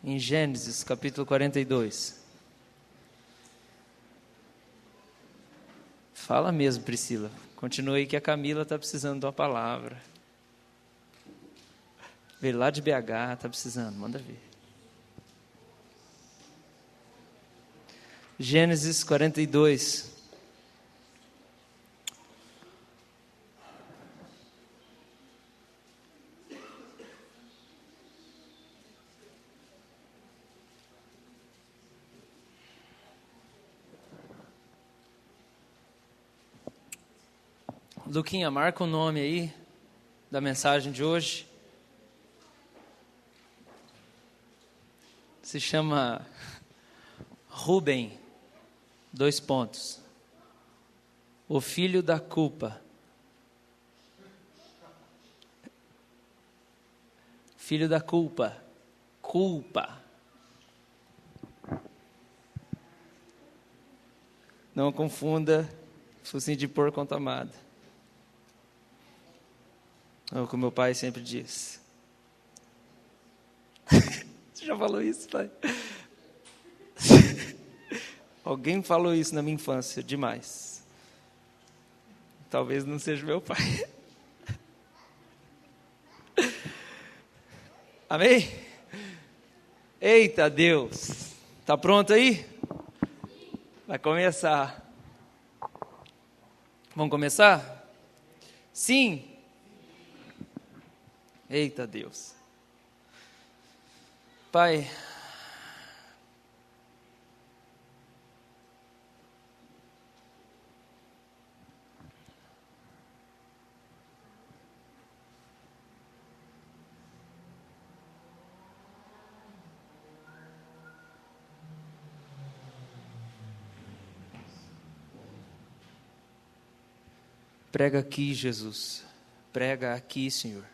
em Gênesis, capítulo 42. Fala mesmo, Priscila. Continua aí que a Camila está precisando de uma palavra. Veio lá de BH, está precisando, manda ver. Gênesis 42. Luquinha, marca o nome aí da mensagem de hoje. Se chama Rubem, 2 pontos. O filho da culpa. Filho da culpa. Culpa. Não confunda focinho de porco com tomada. É o que o meu pai sempre diz. Você já falou isso, pai? Alguém falou isso na minha infância, demais. Talvez não seja meu pai. Amém? Eita Deus! Tá pronto aí? Vai começar. Vamos começar? Sim. Eita Deus. Pai, prega aqui, Jesus. Prega aqui, Senhor.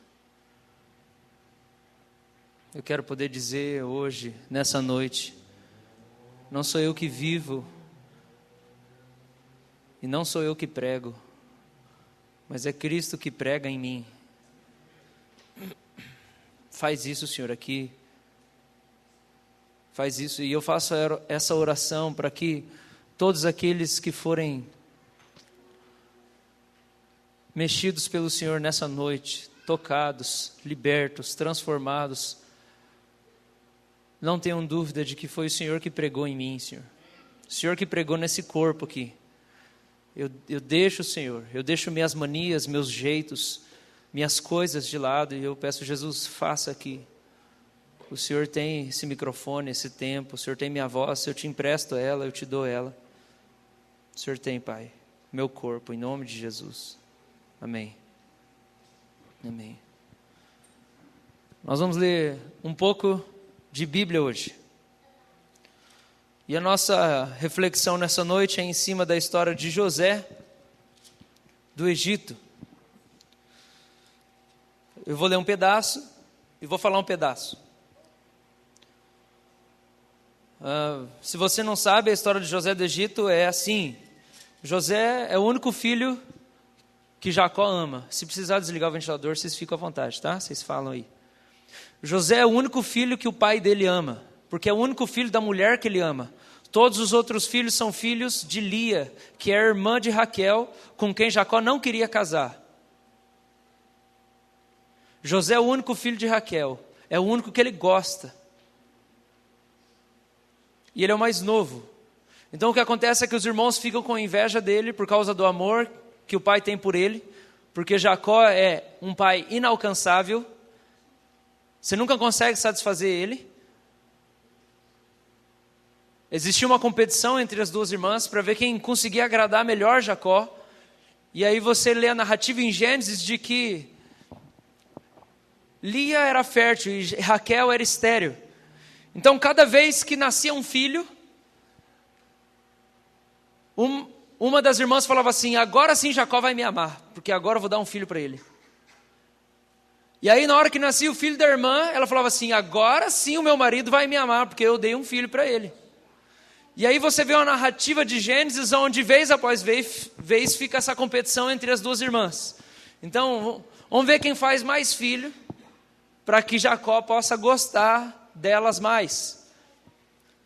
Eu quero poder dizer hoje, nessa noite, não sou eu que vivo, e não sou eu que prego, mas é Cristo que prega em mim. Faz isso, Senhor, aqui. Faz isso, e eu faço essa oração para que todos aqueles que forem mexidos pelo Senhor nessa noite, tocados, libertos, transformados, não tenham dúvida de que foi o Senhor que pregou em mim, Senhor. O Senhor que pregou nesse corpo aqui. Eu deixo, Senhor, eu deixo minhas manias, meus jeitos, minhas coisas de lado, e eu peço, Jesus, faça aqui. O Senhor tem esse microfone, esse tempo, o Senhor tem minha voz, eu te empresto ela, eu te dou ela. O Senhor tem, Pai, meu corpo, em nome de Jesus. Amém. Amém. Nós vamos ler um pouco de Bíblia hoje. E a nossa reflexão nessa noite é em cima da história de José, do Egito. Eu vou ler um pedaço e vou falar um pedaço. Se você não sabe, a história de José do Egito é assim. José é o único filho que Jacó ama. Se precisar desligar o ventilador, vocês ficam à vontade, tá? Vocês falam aí. José é o único filho que o pai dele ama, porque é o único filho da mulher que ele ama. Todos os outros filhos são filhos de Lia, que é a irmã de Raquel, com quem Jacó não queria casar. José é o único filho de Raquel, é o único que ele gosta. E ele é o mais novo. Então o que acontece é que os irmãos ficam com inveja dele por causa do amor que o pai tem por ele, porque Jacó é um pai inalcançável. Você nunca consegue satisfazer ele. Existia uma competição entre as duas irmãs para ver quem conseguia agradar melhor Jacó. E aí você lê a narrativa em Gênesis de que Lia era fértil e Raquel era estéril. Então cada vez que nascia um filho, uma das irmãs falava assim: agora sim Jacó vai me amar, porque agora eu vou dar um filho para ele. E aí na hora que nascia o filho da irmã, ela falava assim: agora sim o meu marido vai me amar, porque eu dei um filho para ele. E aí você vê uma narrativa de Gênesis, onde vez após vez fica essa competição entre as duas irmãs. Então vamos ver quem faz mais filho, para que Jacó possa gostar delas mais.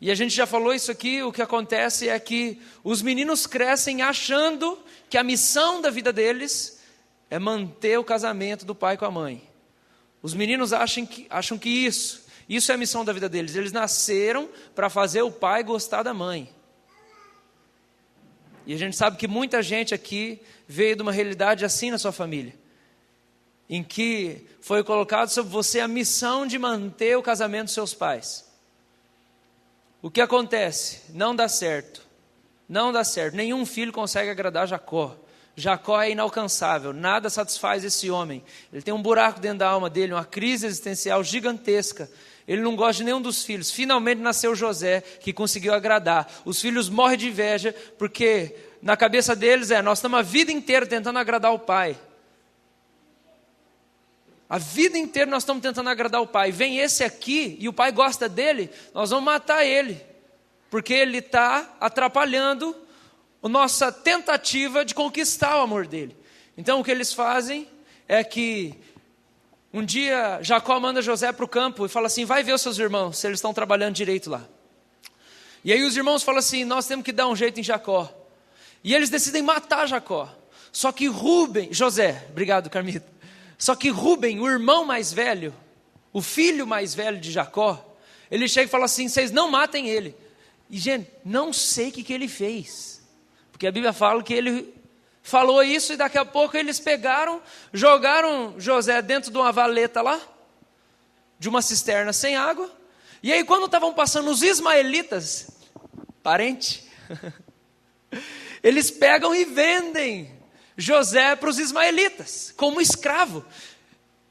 E a gente já falou isso aqui, o que acontece é que os meninos crescem achando que a missão da vida deles é manter o casamento do pai com a mãe. Os meninos acham que isso é a missão da vida deles. Eles nasceram para fazer o pai gostar da mãe. E a gente sabe que muita gente aqui veio de uma realidade assim na sua família, em que foi colocado sobre você a missão de manter o casamento dos seus pais. O que acontece? Não dá certo. Não dá certo. Nenhum filho consegue agradar Jacó. Jacó é inalcançável. Nada satisfaz esse homem. Ele tem um buraco dentro da alma dele, uma crise existencial gigantesca. Ele não gosta de nenhum dos filhos. Finalmente nasceu José, que conseguiu agradar. Os filhos morrem de inveja, porque na cabeça deles nós estamos a vida inteira tentando agradar o pai. A vida inteira nós estamos tentando agradar o pai. Vem esse aqui e o pai gosta dele, nós vamos matar ele, porque ele está atrapalhando a nossa tentativa de conquistar o amor dele. Então o que eles fazem é que um dia Jacó manda José para o campo e fala assim: vai ver os seus irmãos, se eles estão trabalhando direito lá. E aí os irmãos falam assim: nós temos que dar um jeito em Jacó. E eles decidem matar Jacó. Só que José, obrigado Carmita. Só que Rúben, o irmão mais velho, o filho mais velho de Jacó, ele chega e fala assim: vocês não matem ele. E gente, não sei o que ele fez, porque a Bíblia fala que ele falou isso e daqui a pouco eles pegaram, jogaram José dentro de uma valeta lá, de uma cisterna sem água. E aí quando estavam passando os ismaelitas, parente, eles pegam e vendem José para os ismaelitas, como escravo.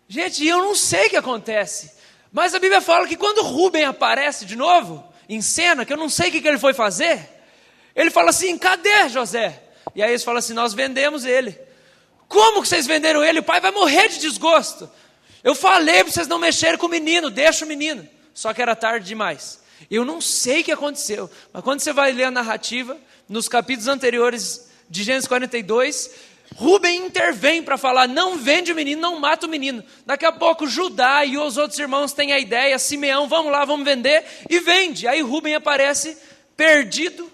Gente, eu não sei o que acontece, mas a Bíblia fala que quando Rúben aparece de novo, em cena, que eu não sei o que ele foi fazer, ele fala assim: cadê José? E aí eles falam assim: nós vendemos ele. Como que vocês venderam ele? O pai vai morrer de desgosto. Eu falei para vocês não mexerem com o menino, deixa o menino. Só que era tarde demais. Eu não sei o que aconteceu, mas quando você vai ler a narrativa, nos capítulos anteriores de Gênesis 42, Rúben intervém para falar: não vende o menino, não mata o menino. Daqui a pouco Judá e os outros irmãos têm a ideia: Simeão, vamos lá, vamos vender, e vende. Aí Rúben aparece perdido,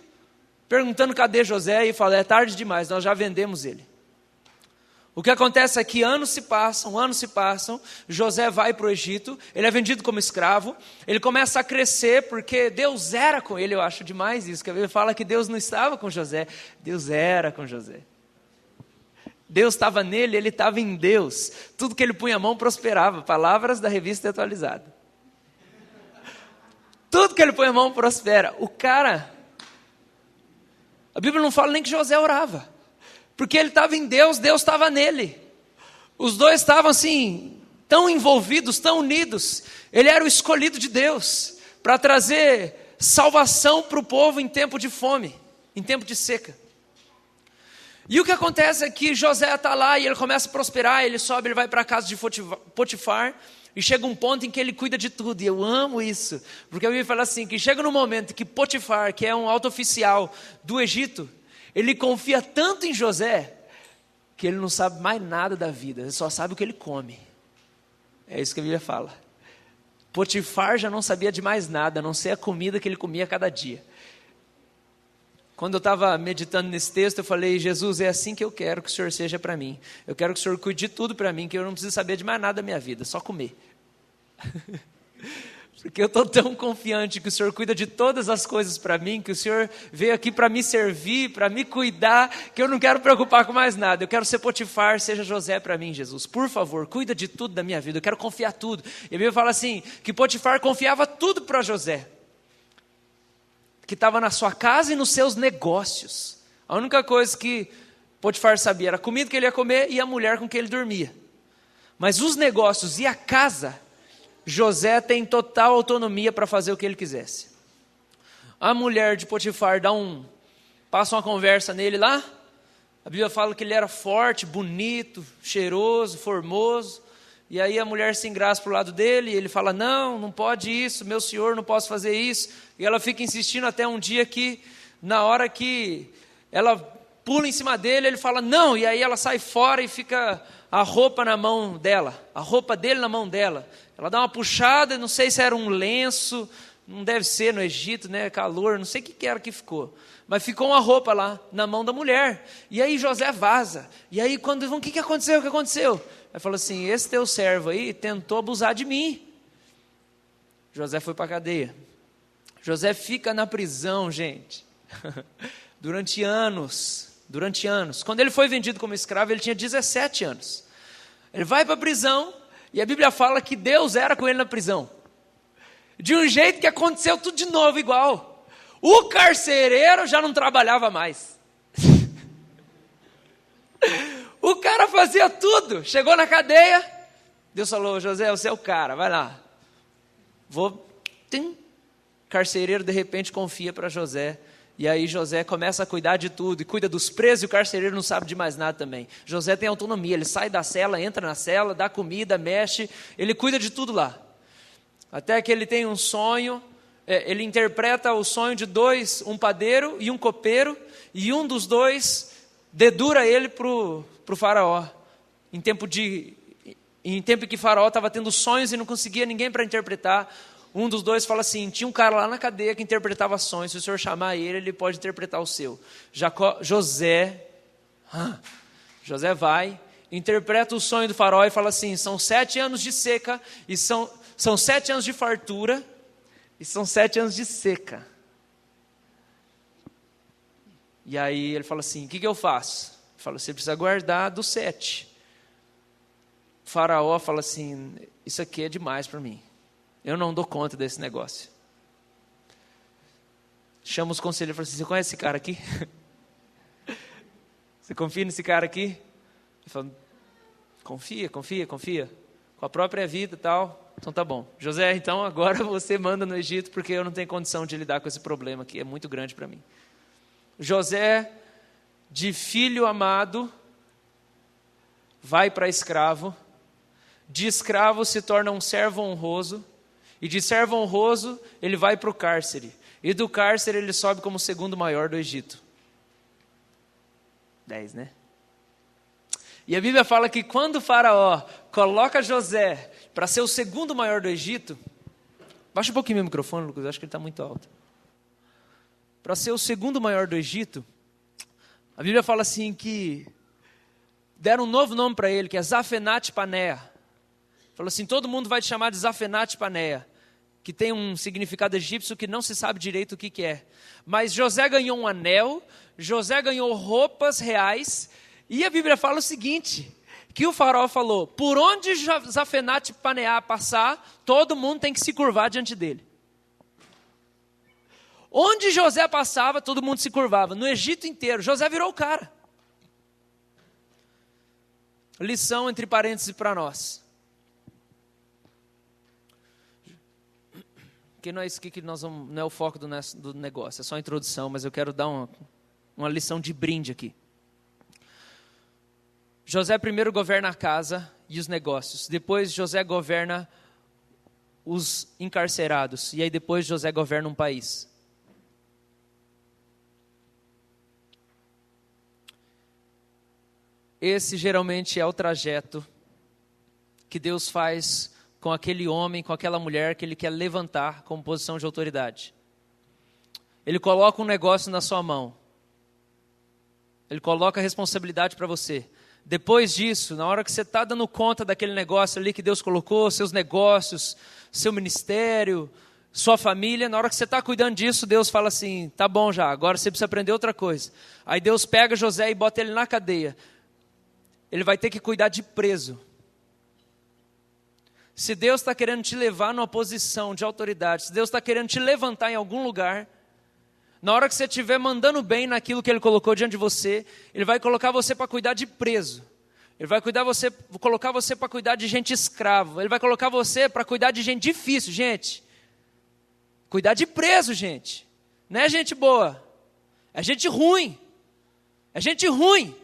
perguntando cadê José, e fala: é tarde demais, nós já vendemos ele. O que acontece é que anos se passam, José vai para o Egito, ele é vendido como escravo, ele começa a crescer, porque Deus era com ele. Eu acho demais isso, que a Bíblia fala que Deus não estava com José, Deus era com José. Deus estava nele, ele estava em Deus. Tudo que ele punha a mão prosperava. Palavras da Revista Atualizada. Tudo que ele põe a mão prospera. O cara, a Bíblia não fala nem que José orava, porque ele estava em Deus, Deus estava nele. Os dois estavam assim, tão envolvidos, tão unidos. Ele era o escolhido de Deus para trazer salvação para o povo em tempo de fome, em tempo de seca. E o que acontece é que José está lá e ele começa a prosperar, ele sobe, ele vai para a casa de Potifar, e chega um ponto em que ele cuida de tudo, e eu amo isso, porque a Bíblia fala assim, que chega no momento que Potifar, que é um alto oficial do Egito, ele confia tanto em José, que ele não sabe mais nada da vida, ele só sabe o que ele come. É isso que a Bíblia fala. Potifar já não sabia de mais nada, a não ser a comida que ele comia a cada dia. Quando eu estava meditando nesse texto, eu falei: Jesus, é assim que eu quero que o Senhor seja para mim. Eu quero que o Senhor cuide de tudo para mim, que eu não preciso saber de mais nada da minha vida, só comer. Porque eu estou tão confiante que o Senhor cuida de todas as coisas para mim, que o Senhor veio aqui para me servir, para me cuidar, que eu não quero preocupar com mais nada. Eu quero ser Potifar, seja José para mim, Jesus. Por favor, cuida de tudo da minha vida, eu quero confiar tudo. E a Bíblia fala assim, que Potifar confiava tudo para José, que estava na sua casa e nos seus negócios. A única coisa que Potifar sabia era a comida que ele ia comer e a mulher com quem ele dormia. Mas os negócios e a casa, José tem total autonomia para fazer o que ele quisesse. A mulher de Potifar passa uma conversa nele lá. A Bíblia fala que ele era forte, bonito, cheiroso, formoso. E aí a mulher se engraça para o lado dele, e ele fala: não pode isso, meu senhor, não posso fazer isso. E ela fica insistindo até um dia que, na hora que ela pula em cima dele, ele fala: não, e aí ela sai fora e fica a roupa na mão dela, a roupa dele na mão dela. Ela dá uma puxada, não sei se era um lenço, não deve ser no Egito, né? Calor, não sei o que era que ficou. Mas ficou uma roupa lá, na mão da mulher. E aí José vaza. E aí quando vão, o que aconteceu? O que aconteceu? Aí falou assim, esse teu servo aí tentou abusar de mim. José foi para a cadeia. José fica na prisão, gente, durante anos. Quando ele foi vendido como escravo, ele tinha 17 anos. Ele vai para a prisão, e a Bíblia fala que Deus era com ele na prisão. De um jeito que aconteceu tudo de novo igual. O carcereiro já não trabalhava mais. O cara fazia tudo. Chegou na cadeia, Deus falou, José, você é o cara, vai lá. Carcereiro de repente confia para José. E aí José começa a cuidar de tudo, e cuida dos presos, e o carcereiro não sabe de mais nada também. José tem autonomia, ele sai da cela, entra na cela, dá comida, mexe, ele cuida de tudo lá. Até que ele tem um sonho, ele interpreta o sonho de dois, um padeiro e um copeiro, e um dos dois dedura ele para o faraó, em tempo que faraó estava tendo sonhos e não conseguia ninguém para interpretar. Um dos dois fala assim, tinha um cara lá na cadeia que interpretava sonhos, se o senhor chamar ele, ele pode interpretar o seu. José vai, interpreta o sonho do faraó e fala assim, são 7 anos de seca, e são 7 anos de fartura, e são 7 anos de seca. E aí ele fala assim, o que eu faço? Ele fala, você precisa guardar dos 7. O faraó fala assim, isso aqui é demais para mim. Eu não dou conta desse negócio. Chama os conselheiros e fala assim, você conhece esse cara aqui? Você confia nesse cara aqui? Ele fala, confia. Com a própria vida e tal. Então tá bom. José, então agora você manda no Egito, porque eu não tenho condição de lidar com esse problema aqui, é muito grande para mim. José, de filho amado, vai para escravo. De escravo se torna um servo honroso. E de servo honroso, ele vai para o cárcere. E do cárcere ele sobe como o segundo maior do Egito. 10, né? E a Bíblia fala que quando o faraó coloca José para ser o segundo maior do Egito, baixa um pouquinho meu microfone, Lucas, acho que ele está muito alto. Para ser o segundo maior do Egito, a Bíblia fala assim que deram um novo nome para ele, que é Zafenat-Paneah. Falou assim, todo mundo vai te chamar de Zafenat-Paneah, que tem um significado egípcio que não se sabe direito o que é. Mas José ganhou um anel, José ganhou roupas reais, e a Bíblia fala o seguinte, que o faraó falou, por onde Zafenat-Paneah passar, todo mundo tem que se curvar diante dele. Onde José passava, todo mundo se curvava. No Egito inteiro, José virou o cara. Lição entre parênteses para nós. Que não é isso que nós vamos, não é o foco do negócio, é só a introdução, mas eu quero dar uma lição de brinde aqui. José primeiro governa a casa e os negócios, depois José governa os encarcerados, e aí depois José governa um país. Esse geralmente é o trajeto que Deus faz com aquele homem, com aquela mulher que ele quer levantar como posição de autoridade. Ele coloca um negócio na sua mão. Ele coloca a responsabilidade para você. Depois disso, na hora que você está dando conta daquele negócio ali que Deus colocou, seus negócios, seu ministério, sua família, na hora que você está cuidando disso, Deus fala assim, tá bom já, agora você precisa aprender outra coisa. Aí Deus pega José e bota ele na cadeia. Ele vai ter que cuidar de preso. Se Deus está querendo te levar numa posição de autoridade, se Deus está querendo te levantar em algum lugar, na hora que você estiver mandando bem naquilo que Ele colocou diante de você, Ele vai colocar você para cuidar de preso. Ele vai colocar você para cuidar de gente escravo. Ele vai colocar você para cuidar de gente difícil, gente. Cuidar de preso, gente. Não é gente boa. É gente ruim. É gente ruim.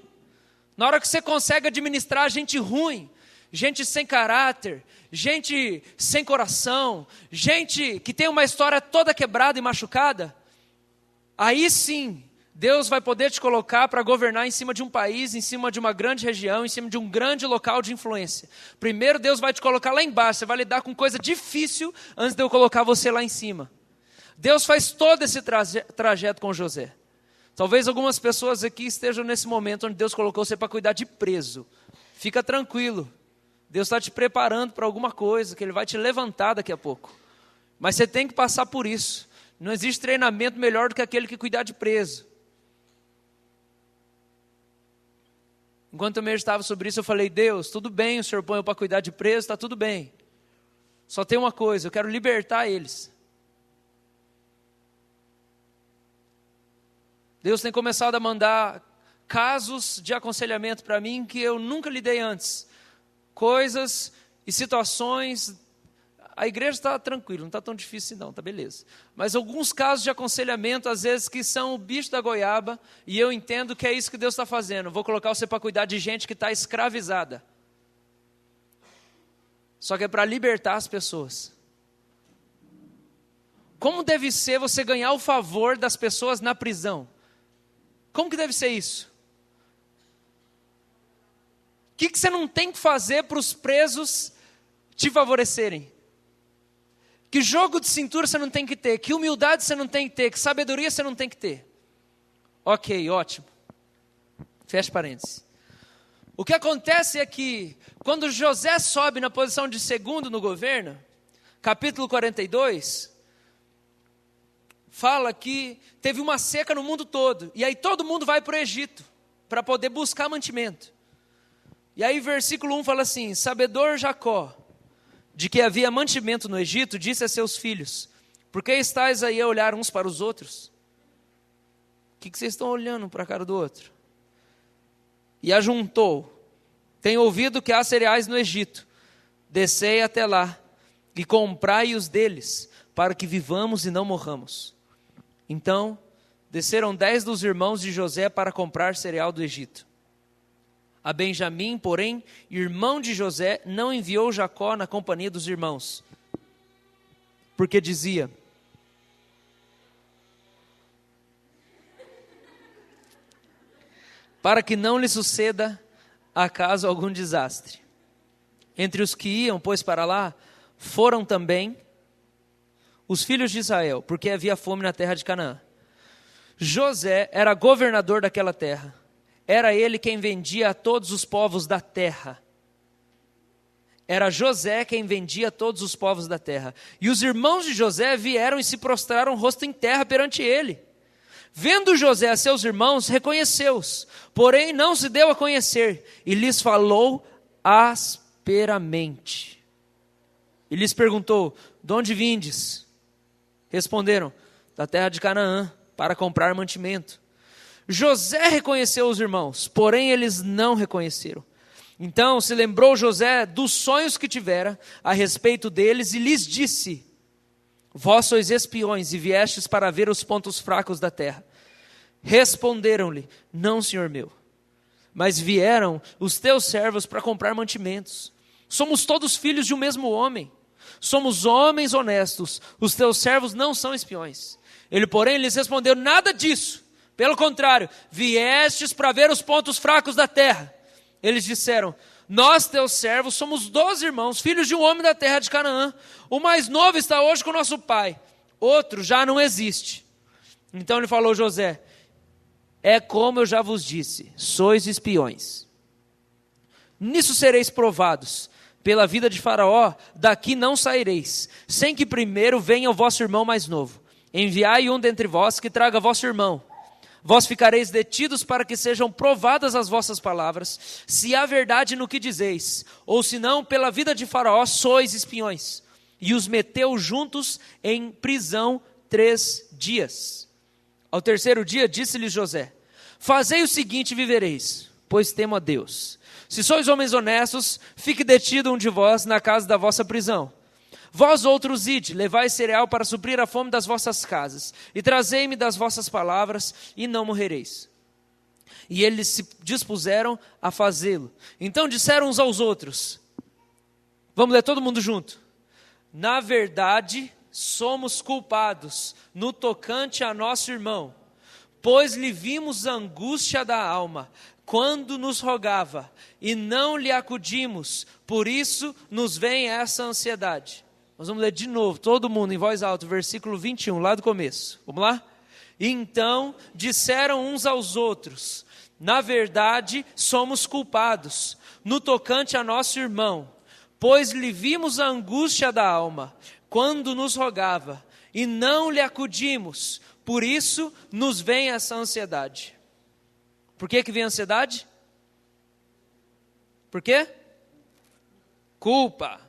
Na hora que você consegue administrar gente ruim, gente sem caráter, gente sem coração, gente que tem uma história toda quebrada e machucada, aí sim, Deus vai poder te colocar para governar em cima de um país, em cima de uma grande região, em cima de um grande local de influência. Primeiro Deus vai te colocar lá embaixo, você vai lidar com coisa difícil antes de eu colocar você lá em cima. Deus faz todo esse trajeto com José. Talvez algumas pessoas aqui estejam nesse momento onde Deus colocou você para cuidar de preso. Fica tranquilo, Deus está te preparando para alguma coisa, que Ele vai te levantar daqui a pouco. Mas você tem que passar por isso. Não existe treinamento melhor do que aquele que cuidar de preso. Enquanto eu meditava sobre isso, eu falei: Deus, tudo bem, o Senhor põe eu para cuidar de preso, está tudo bem. Só tem uma coisa, eu quero libertar eles. Deus tem começado a mandar casos de aconselhamento para mim que eu nunca lidei antes. Coisas e situações. A igreja está tranquila, não está tão difícil não, está beleza. Mas alguns casos de aconselhamento, às vezes, que são o bicho da goiaba, e eu entendo que é isso que Deus está fazendo. Vou colocar você para cuidar de gente que está escravizada. Só que é para libertar as pessoas. Como deve ser você ganhar o favor das pessoas na prisão? Como que deve ser isso? O que você não tem que fazer para os presos te favorecerem? Que jogo de cintura você não tem que ter? Que humildade você não tem que ter? Que sabedoria você não tem que ter? Ok, ótimo. Fecha parênteses. O que acontece é que, quando José sobe na posição de segundo no governo, capítulo 42, fala que teve uma seca no mundo todo. E aí todo mundo vai para o Egito, para poder buscar mantimento. E aí versículo 1 fala assim: sabedor Jacó, de que havia mantimento no Egito, disse a seus filhos: por que estáis aí a olhar uns para os outros? O que vocês estão olhando para a cara do outro? E ajuntou: tenho ouvido que há cereais no Egito, descei até lá, e comprai-os deles, para que vivamos e não morramos. Então, desceram 10 dos irmãos de José para comprar cereal do Egito. A Benjamim, porém, irmão de José, não enviou Jacó na companhia dos irmãos, porque dizia: para que não lhe suceda acaso algum desastre. Entre os que iam, pois, para lá, foram também os filhos de Israel, porque havia fome na terra de Canaã. José era governador daquela terra. Era ele quem vendia a todos os povos da terra. Era José quem vendia a todos os povos da terra. E os irmãos de José vieram e se prostraram rosto em terra perante ele. Vendo José a seus irmãos, reconheceu-os, porém não se deu a conhecer, e lhes falou asperamente. E lhes perguntou: de onde vindes? Responderam: da terra de Canaã, para comprar mantimento. José reconheceu os irmãos, porém eles não reconheceram. Então se lembrou José dos sonhos que tivera a respeito deles e lhes disse: vós sois espiões e viestes para ver os pontos fracos da terra. Responderam-lhe: não, senhor meu, mas vieram os teus servos para comprar mantimentos. Somos todos filhos de um mesmo homem, somos homens honestos, os teus servos não são espiões. Ele, porém, lhes respondeu: nada disso. Pelo contrário, viestes para ver os pontos fracos da terra. Eles disseram: nós, teus servos, somos 12 irmãos, filhos de um homem da terra de Canaã. O mais novo está hoje com nosso pai, outro já não existe. Então ele falou: José, é como eu já vos disse, sois espiões. Nisso sereis provados. Pela vida de Faraó, daqui não saireis, sem que primeiro venha o vosso irmão mais novo. Enviai um dentre vós que traga vosso irmão. Vós ficareis detidos para que sejam provadas as vossas palavras, se há verdade no que dizeis, ou se não, pela vida de Faraó sois espiões. E os meteu juntos em prisão 3 dias. Ao terceiro dia disse-lhes José: fazei o seguinte e vivereis, pois temo a Deus. Se sois homens honestos, fique detido um de vós na casa da vossa prisão. Vós outros ide, levai cereal para suprir a fome das vossas casas, e trazei-me das vossas palavras, e não morrereis. E eles se dispuseram a fazê-lo. Então disseram uns aos outros, vamos ler todo mundo junto: na verdade, somos culpados no tocante a nosso irmão, pois lhe vimos a angústia da alma, quando nos rogava, e não lhe acudimos, por isso nos vem essa ansiedade. Nós vamos ler de novo, todo mundo em voz alta, versículo 21, lá do começo. Vamos lá? Então disseram uns aos outros: na verdade somos culpados, no tocante a nosso irmão, pois lhe vimos a angústia da alma, quando nos rogava, e não lhe acudimos, por isso nos vem essa ansiedade. Por que vem a ansiedade? Por quê? Culpa.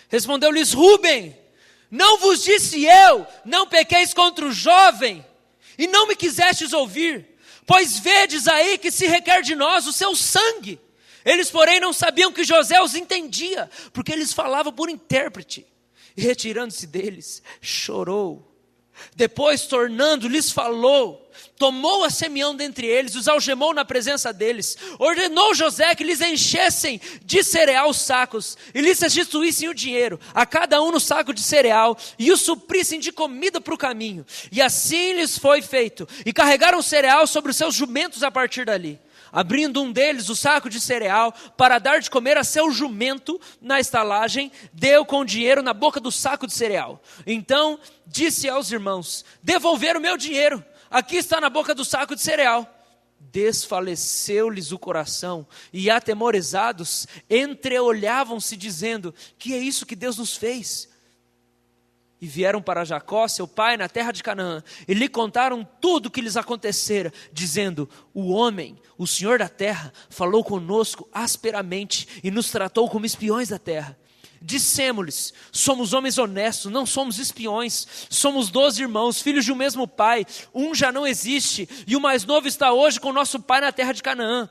Respondeu-lhes Rúben: não vos disse eu, não pequeis contra o jovem, e não me quisestes ouvir, pois vedes aí que se requer de nós o seu sangue. Eles, porém, não sabiam que José os entendia, porque eles falavam por intérprete. E retirando-se deles, chorou. Depois, tornando, lhes falou, tomou a Simeão dentre eles, os algemou na presença deles, ordenou José que lhes enchessem de cereal os sacos, e lhes restituíssem o dinheiro, a cada um no saco de cereal, e o suprissem de comida para o caminho. E assim lhes foi feito, e carregaram o cereal sobre os seus jumentos a partir dali. Abrindo um deles o saco de cereal, para dar de comer a seu jumento na estalagem, deu com o dinheiro na boca do saco de cereal. Então disse aos irmãos: devolveram o meu dinheiro, aqui está na boca do saco de cereal. Desfaleceu-lhes o coração, e atemorizados, entreolhavam-se dizendo: que é isso que Deus nos fez? E vieram para Jacó, seu pai, na terra de Canaã, e lhe contaram tudo o que lhes acontecera, dizendo: o homem, o Senhor da terra, falou conosco asperamente, e nos tratou como espiões da terra. Dissemos-lhes: somos homens honestos, não somos espiões, somos 12 irmãos, filhos de um mesmo pai, um já não existe, e o mais novo está hoje com nosso pai na terra de Canaã.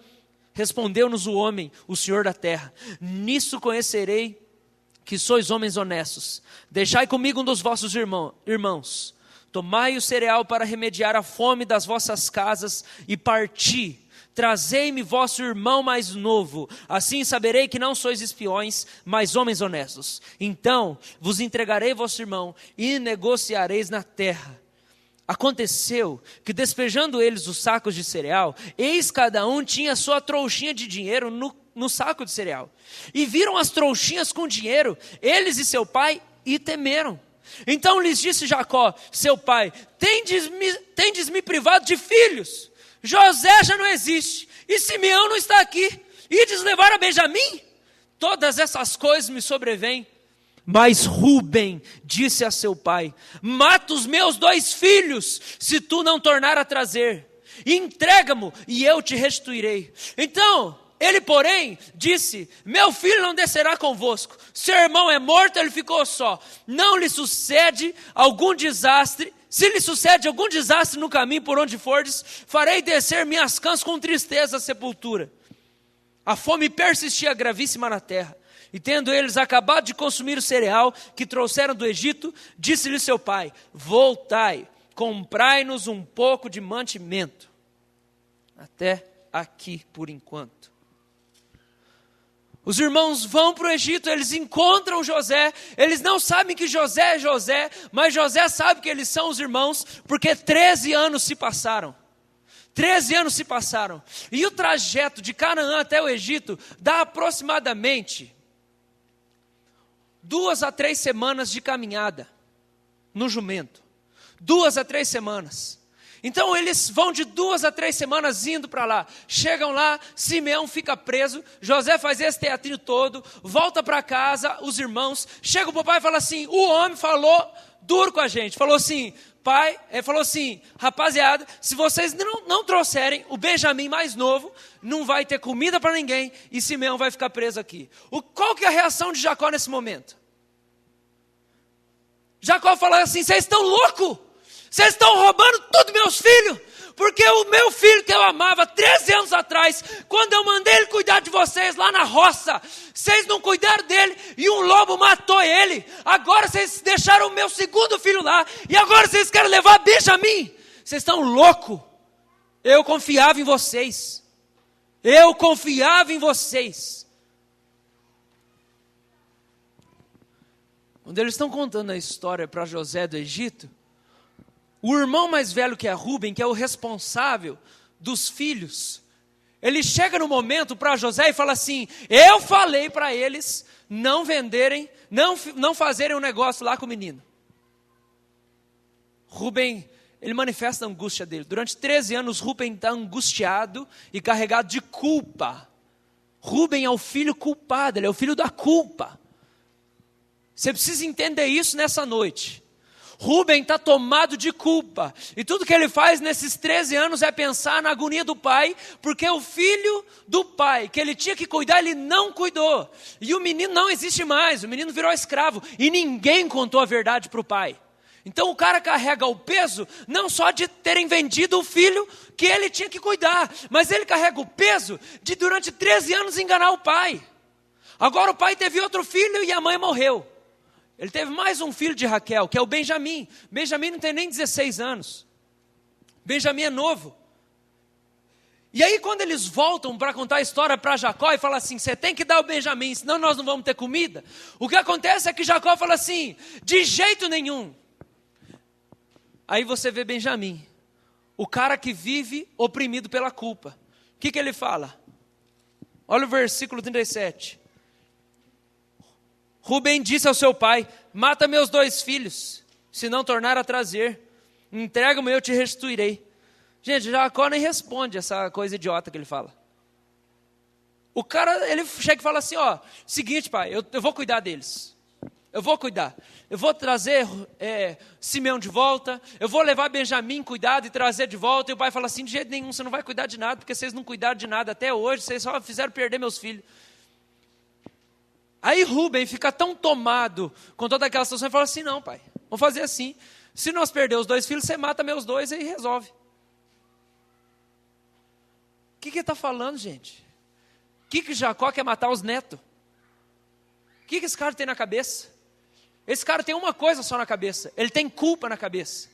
Respondeu-nos o homem, o Senhor da terra: nisso conhecerei que sois homens honestos. Deixai comigo um dos vossos irmãos. Tomai o cereal para remediar a fome das vossas casas e parti. Trazei-me vosso irmão mais novo, assim saberei que não sois espiões, mas homens honestos. Então vos entregarei vosso irmão e negociareis na terra. Aconteceu que, despejando eles os sacos de cereal, eis cada um tinha sua trouxinha de dinheiro no saco de cereal. E viram as trouxinhas com dinheiro, eles e seu pai, e temeram. Então lhes disse Jacó, seu pai: tendes-me privado de filhos. José já não existe, e Simeão não está aqui. Ides levar a Benjamim? Todas essas coisas me sobrevêm. Mas Rúben disse a seu pai: mata os meus 2 filhos, se tu não tornar a trazer. Entrega-mo, e eu te restituirei. Então ele, porém, disse: meu filho não descerá convosco. Seu irmão é morto, ele ficou só. Não lhe sucede algum desastre. Se lhe sucede algum desastre no caminho por onde fordes, farei descer minhas cãs com tristeza à sepultura. A fome persistia gravíssima na terra. E tendo eles acabado de consumir o cereal que trouxeram do Egito, disse-lhe seu pai: voltai, comprai-nos um pouco de mantimento. Até aqui por enquanto. Os irmãos vão para o Egito, eles encontram José, eles não sabem que José é José, mas José sabe que eles são os irmãos, porque 13 anos se passaram. 13 anos se passaram. E o trajeto de Canaã até o Egito dá aproximadamente 2 a 3 semanas de caminhada no jumento. 2 a 3 semanas. Então eles vão de 2 a 3 semanas indo para lá. Chegam lá, Simeão fica preso, José faz esse teatrinho todo, volta para casa, os irmãos, chegam para o pai e falam assim: o homem falou duro com a gente, falou assim: pai, falou assim, rapaziada, se vocês não trouxerem o Benjamim mais novo, não vai ter comida para ninguém e Simeão vai ficar preso aqui. Qual que é a reação de Jacó nesse momento? Jacó falou assim: vocês estão loucos? Vocês estão roubando tudo, meus filhos, porque o meu filho que eu amava 13 anos atrás, quando eu mandei ele cuidar de vocês lá na roça, vocês não cuidaram dele e um lobo matou ele. Agora vocês deixaram o meu segundo filho lá e agora vocês querem levar Benjamim? Vocês estão loucos. Eu confiava em vocês. Eu confiava em vocês. Quando eles estão contando a história para José do Egito, O irmão mais velho, que é Rúben, que é o responsável dos filhos, ele chega no momento para José e fala assim: eu falei para eles não venderem, não fazerem um negócio lá com o menino. Rúben, ele manifesta a angústia dele. Durante 13 anos, Rúben está angustiado e carregado de culpa. Rúben é o filho culpado, ele é o filho da culpa. Você precisa entender isso nessa noite. Rúben está tomado de culpa, e tudo que ele faz nesses 13 anos é pensar na agonia do pai, porque o filho do pai, que ele tinha que cuidar, ele não cuidou, e o menino não existe mais, o menino virou escravo, e ninguém contou a verdade para o pai. Então o cara carrega o peso, não só de terem vendido o filho que ele tinha que cuidar, mas ele carrega o peso de durante 13 anos enganar o pai. Agora o pai teve outro filho e a mãe morreu. Ele teve mais um filho de Raquel, que é o Benjamim. Benjamim não tem nem 16 anos. Benjamim é novo. E aí quando eles voltam para contar a história para Jacó e falam assim: você tem que dar o Benjamim, senão nós não vamos ter comida. O que acontece é que Jacó fala assim: de jeito nenhum. Aí você vê Benjamim, o cara que vive oprimido pela culpa. O que ele fala? Olha o versículo 37. Rúben disse ao seu pai: mata meus 2 filhos, se não tornar a trazer. Entrega-me e eu te restituirei. Gente, Jacó nem responde essa coisa idiota que ele fala. O cara, ele chega e fala assim: ó, seguinte pai, eu vou cuidar deles. Eu vou cuidar. Eu vou trazer Simeão de volta. Eu vou levar Benjamim cuidado e trazer de volta. E o pai fala assim: de jeito nenhum, você não vai cuidar de nada, porque vocês não cuidaram de nada até hoje. Vocês só fizeram perder meus filhos. Aí Rúben fica tão tomado com toda aquela situação e fala assim: não pai, vamos fazer assim. Se nós perder os 2 filhos, você mata meus 2 e resolve. O que ele está falando, gente? O que Jacó quer matar os netos? O que esse cara tem na cabeça? Esse cara tem uma coisa só na cabeça: ele tem culpa na cabeça.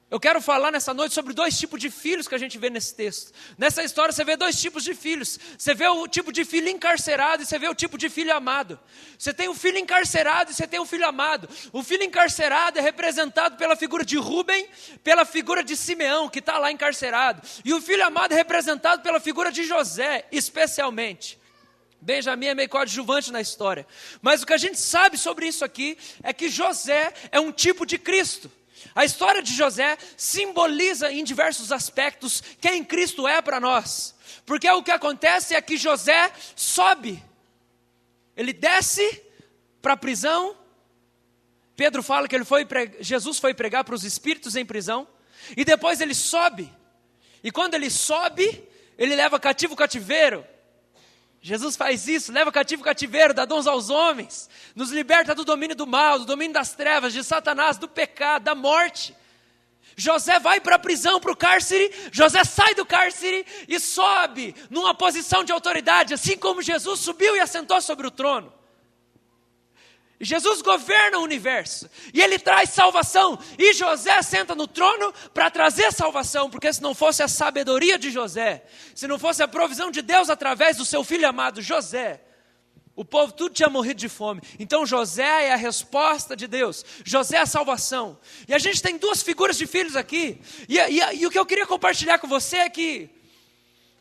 Eu quero falar nessa noite sobre 2 tipos de filhos que a gente vê nesse texto. Nessa história você vê 2 tipos de filhos. Você vê o tipo de filho encarcerado e você vê o tipo de filho amado. Você tem o filho encarcerado e você tem o filho amado. O filho encarcerado é representado pela figura de Rúben, pela figura de Simeão, que está lá encarcerado. E o filho amado é representado pela figura de José, especialmente. Benjamim é meio coadjuvante na história. Mas o que a gente sabe sobre isso aqui é que José é um tipo de Cristo. A história de José simboliza em diversos aspectos quem Cristo é para nós. Porque o que acontece é que José sobe. Ele desce para a prisão. Pedro fala que Jesus foi pregar para os espíritos em prisão. E depois ele sobe. E quando ele sobe, ele leva cativo o cativeiro. Jesus faz isso, leva cativo o cativeiro, dá dons aos homens, nos liberta do domínio do mal, do domínio das trevas, de Satanás, do pecado, da morte. José vai para a prisão, para o cárcere, José sai do cárcere e sobe numa posição de autoridade, assim como Jesus subiu e assentou sobre o trono. Jesus governa o universo, e ele traz salvação, e José senta no trono para trazer salvação, porque se não fosse a sabedoria de José, se não fosse a provisão de Deus através do seu filho amado José, o povo tudo tinha morrido de fome. Então José é a resposta de Deus, José é a salvação. E a gente tem 2 figuras de filhos aqui, e o que eu queria compartilhar com você é que,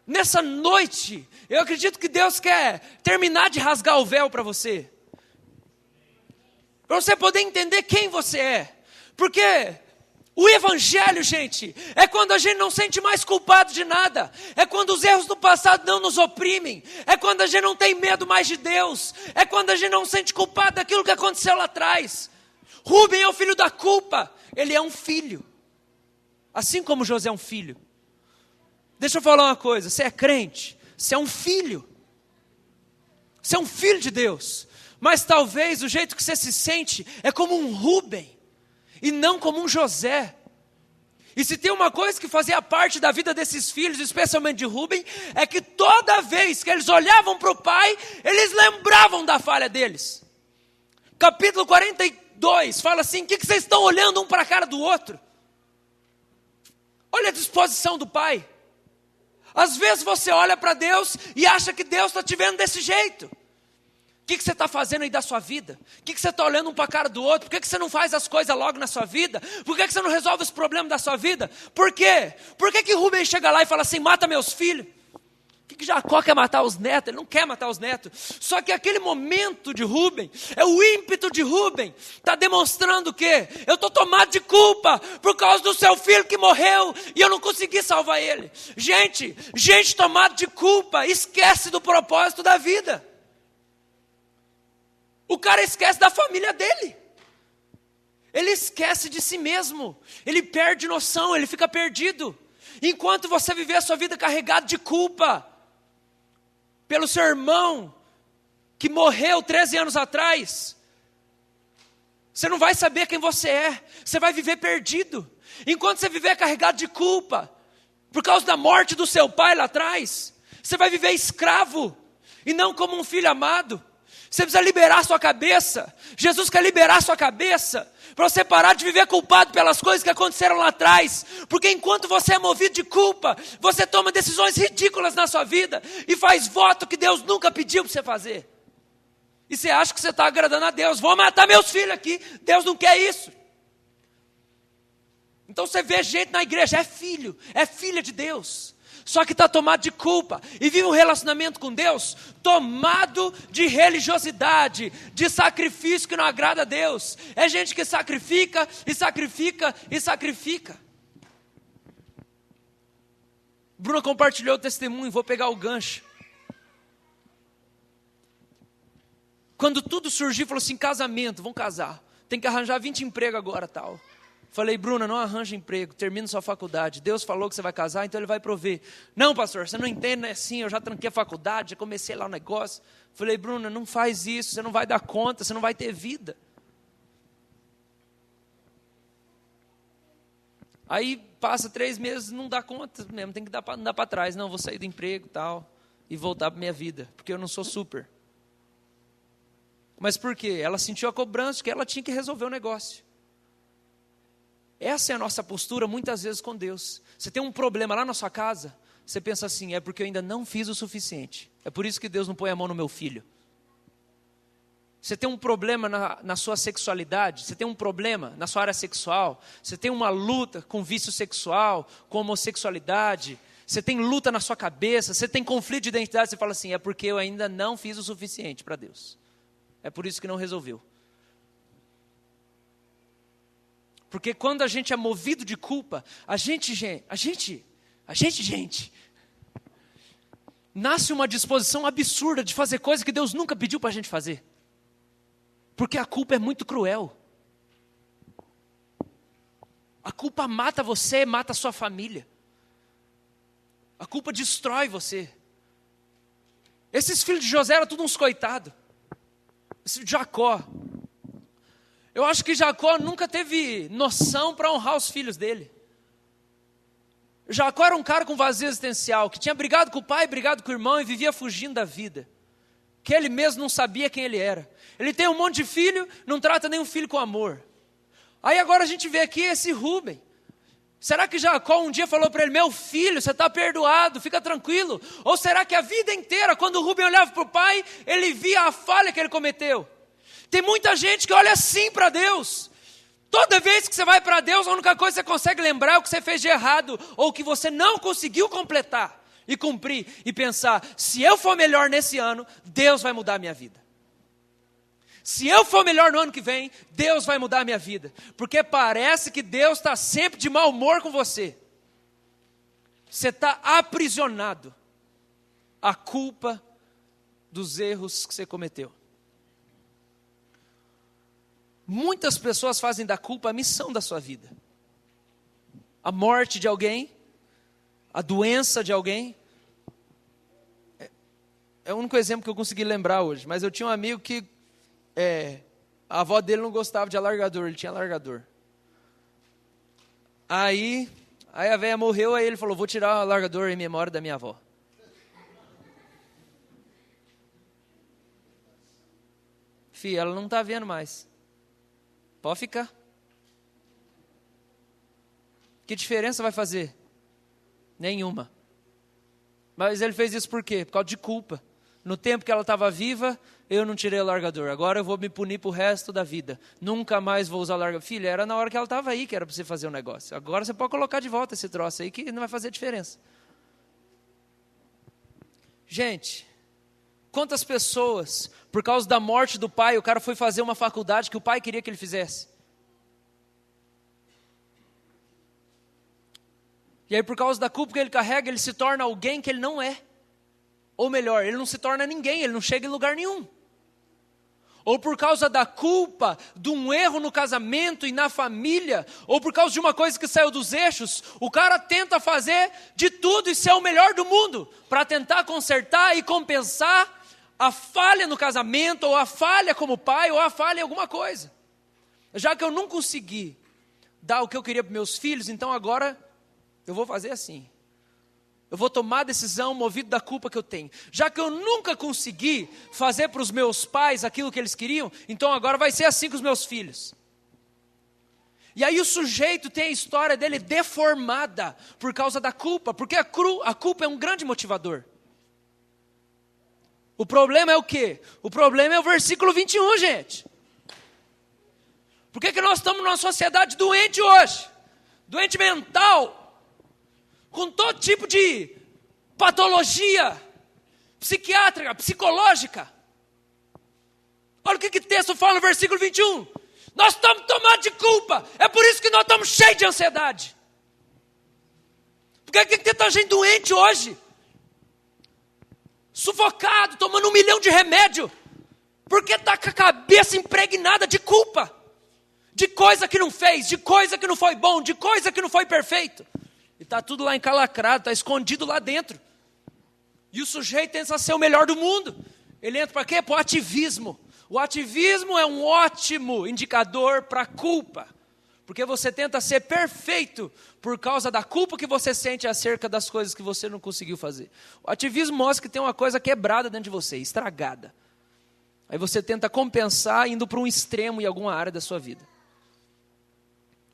nessa noite, eu acredito que Deus quer terminar de rasgar o véu para você. Para você poder entender quem você é. Porque o evangelho, gente, é quando a gente não sente mais culpado de nada. É quando os erros do passado não nos oprimem. É quando a gente não tem medo mais de Deus. É quando a gente não sente culpado daquilo que aconteceu lá atrás. Rúben é o filho da culpa. Ele é um filho. Assim como José é um filho. Deixa eu falar uma coisa. Você é crente. Você é um filho. Você é um filho de Deus. Mas talvez o jeito que você se sente é como um Rúben, e não como um José. E se tem uma coisa que fazia parte da vida desses filhos, especialmente de Rúben, é que toda vez que eles olhavam para o pai, eles lembravam da falha deles. Capítulo 42 fala assim: o que vocês estão olhando um para a cara do outro? Olha a disposição do pai. Às vezes você olha para Deus e acha que Deus está te vendo desse jeito. O que você está fazendo aí da sua vida? O que você está olhando um para a cara do outro? Por que você não faz as coisas logo na sua vida? Por que você não resolve os problemas da sua vida? Por quê? Por que Rubem chega lá e fala assim, mata meus filhos? Por que Jacó quer matar os netos? Ele não quer matar os netos. Só que aquele momento de Rubem, é o ímpeto de Rubem, está demonstrando o quê? Eu estou tomado de culpa por causa do seu filho que morreu e eu não consegui salvar ele. Gente tomada de culpa, esquece do propósito da vida. O cara esquece da família dele. Ele esquece de si mesmo. Ele perde noção, ele fica perdido. Enquanto você viver a sua vida carregado de culpa pelo seu irmão que morreu 13 anos atrás, você não vai saber quem você é. Você vai viver perdido. Enquanto você viver carregado de culpa por causa da morte do seu pai lá atrás, você vai viver escravo e não como um filho amado. Você precisa liberar a sua cabeça. Jesus quer liberar a sua cabeça para você parar de viver culpado pelas coisas que aconteceram lá atrás. Porque enquanto você é movido de culpa, você toma decisões ridículas na sua vida e faz voto que Deus nunca pediu para você fazer. E você acha que você está agradando a Deus. Vou matar meus filhos aqui. Deus não quer isso. Então você vê gente na igreja, é filho, é filha de Deus. Só que está tomado de culpa e vive um relacionamento com Deus tomado de religiosidade, de sacrifício que não agrada a Deus. É gente que sacrifica e sacrifica e sacrifica. Bruna compartilhou o testemunho, vou pegar o gancho. Quando tudo surgiu, falou assim, casamento, vamos casar. Tem que arranjar 20 empregos agora, tal. Falei, Bruna, não arranja emprego, termina sua faculdade. Deus falou que você vai casar, então Ele vai prover. Não, pastor, você não entende, não é assim, eu já tranquei a faculdade, já comecei lá o negócio. Falei, Bruna, não faz isso, você não vai dar conta, você não vai ter vida. Aí passa 3 meses, não dá conta mesmo, tem que dar para trás. Não, vou sair do emprego e tal, e voltar para minha vida, porque eu não sou super. Mas por quê? Ela sentiu a cobrança que ela tinha que resolver o negócio. Essa é a nossa postura muitas vezes com Deus. Você tem um problema lá na sua casa, você pensa assim, é porque eu ainda não fiz o suficiente. É por isso que Deus não põe a mão no meu filho. Você tem um problema na sua sexualidade, você tem um problema na sua área sexual, você tem uma luta com vício sexual, com homossexualidade, você tem luta na sua cabeça, você tem conflito de identidade, você fala assim, é porque eu ainda não fiz o suficiente para Deus. É por isso que não resolveu. Porque quando a gente é movido de culpa, a gente, nasce uma disposição absurda de fazer coisas que Deus nunca pediu para a gente fazer. Porque a culpa é muito cruel. A culpa mata você, mata a sua família. A culpa destrói você. Esses filhos de José eram todos uns coitados. Esse filho de Jacó. Eu acho que Jacó nunca teve noção para honrar os filhos dele. Jacó era um cara com vazio existencial, que tinha brigado com o pai, brigado com o irmão e vivia fugindo da vida. Que ele mesmo não sabia quem ele era. Ele tem um monte de filho, não trata nenhum filho com amor. Aí agora a gente vê aqui esse Rubem. Será que Jacó um dia falou para ele, meu filho, você está perdoado, fica tranquilo? Ou será que a vida inteira, quando o Rubem olhava para o pai, ele via a falha que ele cometeu? Tem muita gente que olha assim para Deus. Toda vez que você vai para Deus, a única coisa que você consegue lembrar é o que você fez de errado, ou que você não conseguiu completar e cumprir, e pensar, se eu for melhor nesse ano, Deus vai mudar a minha vida. Se eu for melhor no ano que vem, Deus vai mudar a minha vida. Porque parece que Deus está sempre de mau humor com você. Você está aprisionado à culpa dos erros que você cometeu. Muitas pessoas fazem da culpa a missão da sua vida. A morte de alguém, a doença de alguém. É o único exemplo que eu consegui lembrar hoje. Mas eu tinha um amigo que a avó dele não gostava de alargador, ele tinha alargador. Aí a velha morreu, aí ele falou, vou tirar o alargador em memória da minha avó. Fih, ela não está vendo mais. Pode ficar. Que diferença vai fazer? Nenhuma. Mas ele fez isso por quê? Por causa de culpa. No tempo que ela estava viva, eu não tirei o largador. Agora eu vou me punir pro resto da vida. Nunca mais vou usar o largador. Filha, era na hora que ela estava aí que era para você fazer o negócio. Agora você pode colocar de volta esse troço aí que não vai fazer diferença. Gente, quantas pessoas, por causa da morte do pai, o cara foi fazer uma faculdade que o pai queria que ele fizesse. E aí, por causa da culpa que ele carrega, ele se torna alguém que ele não é. Ou melhor, ele não se torna ninguém, ele não chega em lugar nenhum. Ou por causa da culpa de um erro no casamento e na família, ou por causa de uma coisa que saiu dos eixos, o cara tenta fazer de tudo e ser o melhor do mundo, para tentar consertar e compensar a falha no casamento, ou a falha como pai, ou a falha em alguma coisa. Já que eu não consegui dar o que eu queria para meus filhos, então agora eu vou fazer assim. Eu vou tomar a decisão movido da culpa que eu tenho. Já que eu nunca consegui fazer para os meus pais aquilo que eles queriam, então agora vai ser assim com os meus filhos. E aí o sujeito tem a história dele deformada por causa da culpa, porque a culpa é um grande motivador. O problema é o quê? O problema é o versículo 21, gente. Por que nós estamos numa sociedade doente hoje? Doente mental. Com todo tipo de patologia psiquiátrica, psicológica. Olha o que o texto fala no versículo 21. Nós estamos tomados de culpa. É por isso que nós estamos cheios de ansiedade. Por que tem tanta gente doente hoje? Sufocado, tomando 1 milhão de remédio. Porque está com a cabeça impregnada de culpa. De coisa que não fez, de coisa que não foi bom, de coisa que não foi perfeito. E está tudo lá encalacrado, está escondido lá dentro. E o sujeito tenta ser o melhor do mundo. Ele entra para quê? Para o ativismo. O ativismo é um ótimo indicador para a culpa. Porque você tenta ser perfeito por causa da culpa que você sente acerca das coisas que você não conseguiu fazer. O ativismo mostra que tem uma coisa quebrada dentro de você, estragada. Aí você tenta compensar indo para um extremo em alguma área da sua vida.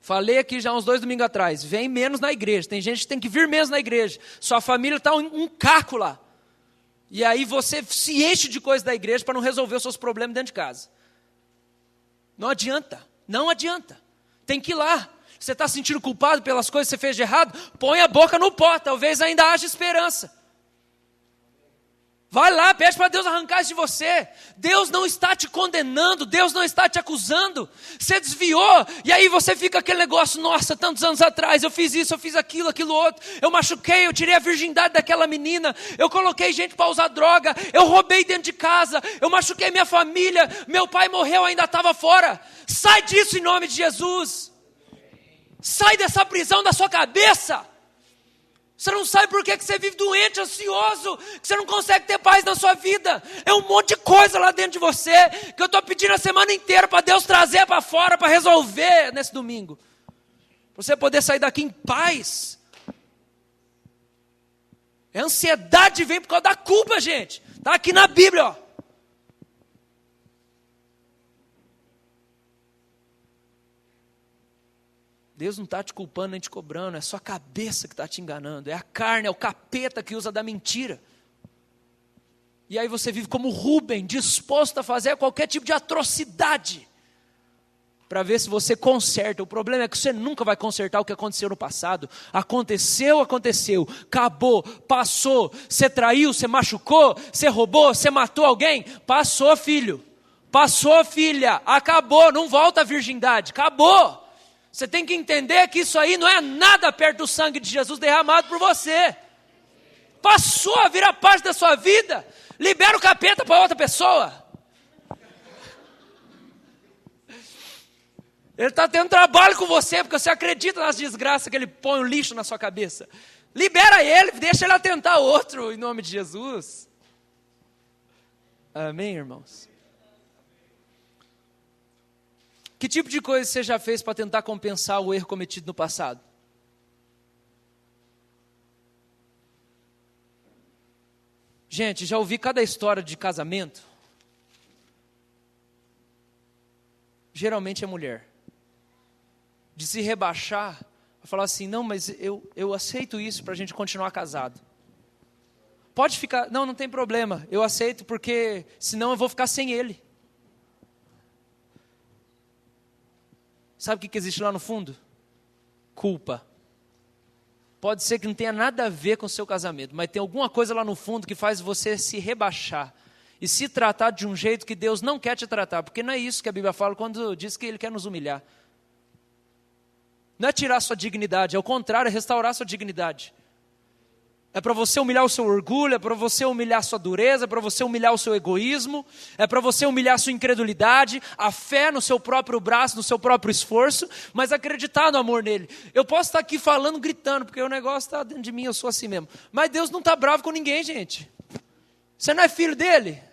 Falei aqui já uns 2 domingos atrás, vem menos na igreja, tem gente que tem que vir menos na igreja, sua família está um caco lá, e aí você se enche de coisa da igreja para não resolver os seus problemas dentro de casa. Não adianta, tem que ir lá. Você está se sentindo culpado pelas coisas que você fez de errado? Põe a boca no pó, talvez ainda haja esperança. Vai lá, pede para Deus arrancar isso de você. Deus não está te condenando, Deus não está te acusando. Você desviou, e aí você fica aquele negócio, nossa, tantos anos atrás, eu fiz isso, eu fiz aquilo, aquilo outro. Eu machuquei, eu tirei a virgindade daquela menina. Eu coloquei gente para usar droga. Eu roubei dentro de casa. Eu machuquei minha família. Meu pai morreu, ainda estava fora. Sai disso em nome de Jesus. Sai dessa prisão da sua cabeça. Você não sabe por que você vive doente, ansioso, que você não consegue ter paz na sua vida. É um monte de coisa lá dentro de você, que eu estou pedindo a semana inteira para Deus trazer para fora, para resolver nesse domingo. Para você poder sair daqui em paz. A ansiedade vem por causa da culpa, gente. Está aqui na Bíblia, ó. Deus não está te culpando nem te cobrando, é sua cabeça que está te enganando, é a carne, é o capeta que usa da mentira. E aí você vive como Rubem, disposto a fazer qualquer tipo de atrocidade, para ver se você conserta. O problema é que você nunca vai consertar o que aconteceu no passado. Aconteceu, acabou, passou. Você traiu, você machucou, você roubou, você matou alguém, passou, filho, passou, filha, acabou, não volta a virgindade, acabou. Você tem que entender que isso aí não é nada perto do sangue de Jesus derramado por você. Passou a virar parte da sua vida. Libera o capeta para outra pessoa. Ele está tendo trabalho com você, porque você acredita nas desgraças que ele põe o lixo na sua cabeça. Libera ele, deixa ele atentar outro, em nome de Jesus. Amém, irmãos? Que tipo de coisa você já fez para tentar compensar o erro cometido no passado? Gente, já ouvi cada história de casamento. Geralmente é mulher. De se rebaixar, falar assim, não, mas eu aceito isso para a gente continuar casado. Pode ficar, não tem problema, eu aceito, porque senão eu vou ficar sem ele. Sabe o que existe lá no fundo? Culpa. Pode ser que não tenha nada a ver com o seu casamento, mas tem alguma coisa lá no fundo que faz você se rebaixar e se tratar de um jeito que Deus não quer te tratar, porque não é isso que a Bíblia fala quando diz que Ele quer nos humilhar. Não é tirar sua dignidade, é o contrário, é restaurar sua dignidade. É para você humilhar o seu orgulho, é para você humilhar a sua dureza, é para você humilhar o seu egoísmo, é para você humilhar a sua incredulidade, a fé no seu próprio braço, no seu próprio esforço, mas acreditar no amor nele. Eu posso estar aqui falando, gritando, porque o negócio está dentro de mim, eu sou assim mesmo. Mas Deus não está bravo com ninguém, gente. Você não é filho dele?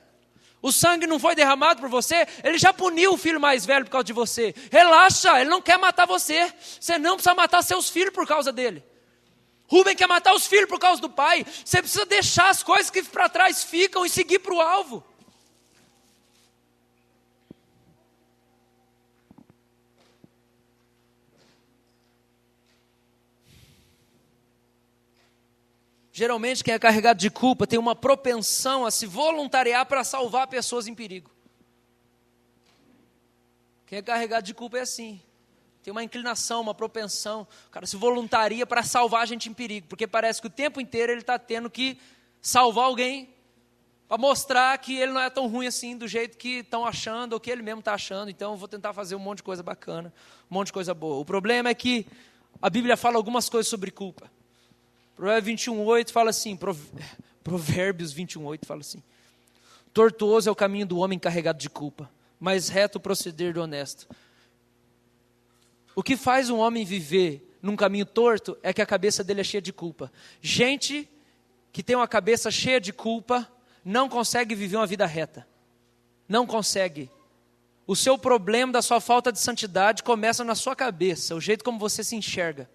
O sangue não foi derramado por você? Ele já puniu o filho mais velho por causa de você. Relaxa, ele não quer matar você. Você não precisa matar seus filhos por causa dele. Rubem quer matar os filhos por causa do pai. Você precisa deixar as coisas que para trás ficam e seguir para o alvo. Geralmente quem é carregado de culpa tem uma propensão a se voluntariar para salvar pessoas em perigo. Quem é carregado de culpa é assim. Tem uma inclinação, uma propensão. O cara se voluntaria para salvar a gente em perigo. Porque parece que o tempo inteiro ele está tendo que salvar alguém. Para mostrar que ele não é tão ruim assim do jeito que estão achando. Ou que ele mesmo está achando. Então eu vou tentar fazer um monte de coisa bacana. Um monte de coisa boa. O problema é que a Bíblia fala algumas coisas sobre culpa. Provérbios 21:8 fala assim. Provérbios 21:8 fala assim. Tortuoso é o caminho do homem carregado de culpa. Mas reto o proceder do honesto. O que faz um homem viver num caminho torto é que a cabeça dele é cheia de culpa. Gente que tem uma cabeça cheia de culpa não consegue viver uma vida reta. Não consegue. O seu problema da sua falta de santidade começa na sua cabeça, o jeito como você se enxerga.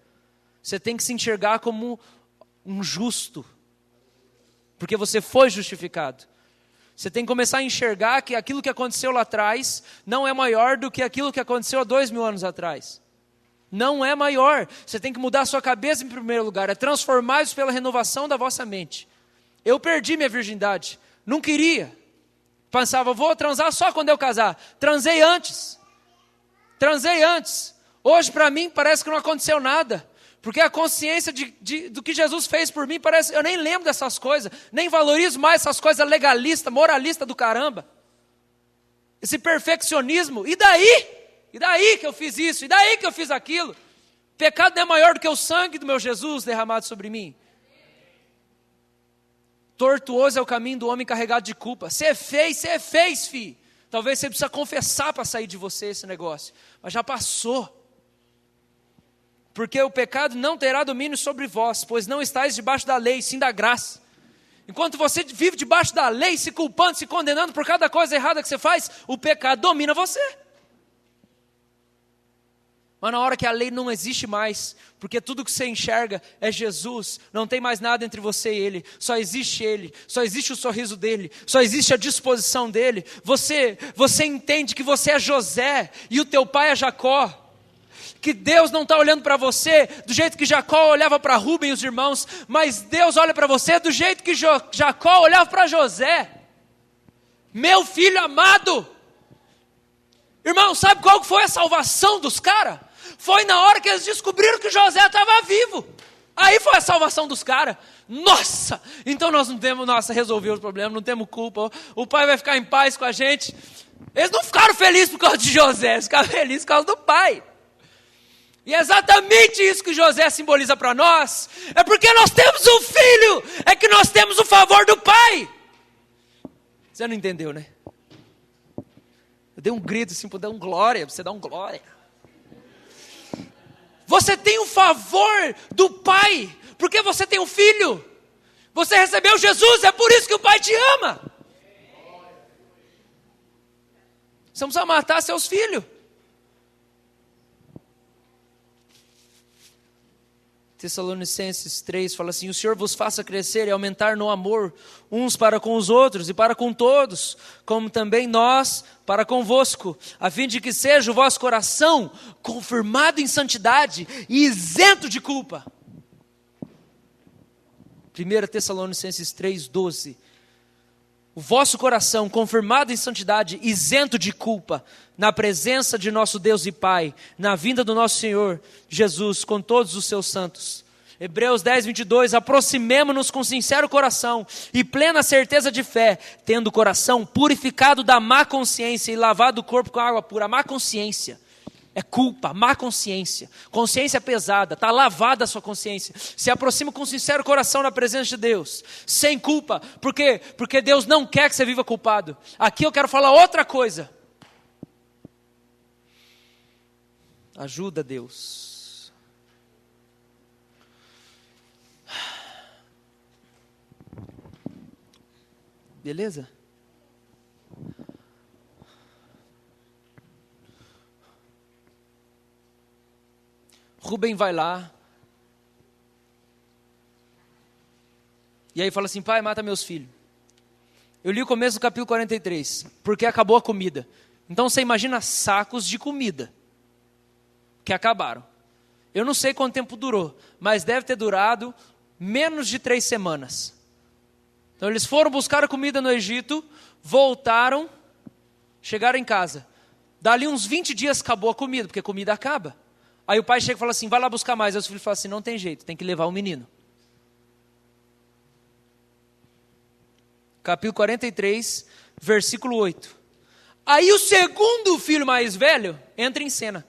Você tem que se enxergar como um justo, porque você foi justificado. Você tem que começar a enxergar que aquilo que aconteceu lá atrás não é maior do que aquilo que aconteceu há 2000 anos atrás. Não é maior. Você tem que mudar a sua cabeça em primeiro lugar. É transformar isso pela renovação da vossa mente. Eu perdi minha virgindade. Não queria. Pensava, vou transar só quando eu casar. Transei antes. Hoje para mim parece que não aconteceu nada. Porque a consciência do que Jesus fez por mim, parece, eu nem lembro dessas coisas. Nem valorizo mais essas coisas legalistas, moralistas do caramba. Esse perfeccionismo. E daí? E daí que eu fiz isso? E daí que eu fiz aquilo? Pecado não é maior do que o sangue do meu Jesus derramado sobre mim. Tortuoso é o caminho do homem carregado de culpa. Você fez, filho. Talvez você precisa confessar para sair de você esse negócio. Mas já passou. Porque o pecado não terá domínio sobre vós, pois não estáis debaixo da lei, sim da graça. Enquanto você vive debaixo da lei, se culpando, se condenando por cada coisa errada que você faz, o pecado domina você. Mas na hora que a lei não existe mais, porque tudo que você enxerga é Jesus, não tem mais nada entre você e Ele, só existe o sorriso dEle, só existe a disposição dEle, você entende que você é José e o teu pai é Jacó, que Deus não está olhando para você do jeito que Jacó olhava para Rubem e os irmãos, mas Deus olha para você do jeito que Jacó olhava para José, meu filho amado. Irmão, sabe qual foi a salvação dos caras? Foi na hora que eles descobriram que José estava vivo. Aí foi a salvação dos caras. Nossa, então nós não temos, resolveu o problema, não temos culpa. O pai vai ficar em paz com a gente. Eles não ficaram felizes por causa de José, eles ficaram felizes por causa do pai. E é exatamente isso que José simboliza para nós. É porque nós temos um filho, é que nós temos o favor do pai. Você não entendeu, né? Eu dei um grito assim, para dar um glória, para você dar um glória. Você tem o favor do pai, porque você tem um filho. Você recebeu Jesus, é por isso que o pai te ama. Você não precisa matar seus filhos. Tessalonicenses 3 fala assim: o Senhor vos faça crescer e aumentar no amor uns para com os outros e para com todos, como também nós para convosco, a fim de que seja o vosso coração confirmado em santidade e isento de culpa. 1 Tessalonicenses 3:12. O vosso coração, confirmado em santidade, isento de culpa, na presença de nosso Deus e Pai, na vinda do nosso Senhor Jesus, com todos os seus santos. Hebreus 10:22, aproximemo-nos com sincero coração e plena certeza de fé, tendo o coração purificado da má consciência e lavado o corpo com água pura. Má consciência é culpa, má consciência, consciência pesada, está lavada a sua consciência. Se aproxima com sincero coração na presença de Deus, sem culpa. Por quê? Porque Deus não quer que você viva culpado. Aqui eu quero falar outra coisa. Ajuda, Deus. Beleza? Rubem vai lá. E aí fala assim: pai, mata meus filhos. Eu li o começo do capítulo 43. Porque acabou a comida. Então você imagina sacos de comida que acabaram. Eu não sei quanto tempo durou, mas deve ter durado menos de 3 semanas. Então eles foram buscar a comida no Egito, voltaram, chegaram em casa. Dali uns 20 dias acabou a comida, porque a comida acaba. Aí o pai chega e fala assim: vai lá buscar mais. Aí os filhos falam assim: não tem jeito, tem que levar o menino. Capítulo 43, versículo 8. Aí o segundo filho mais velho entra em cena.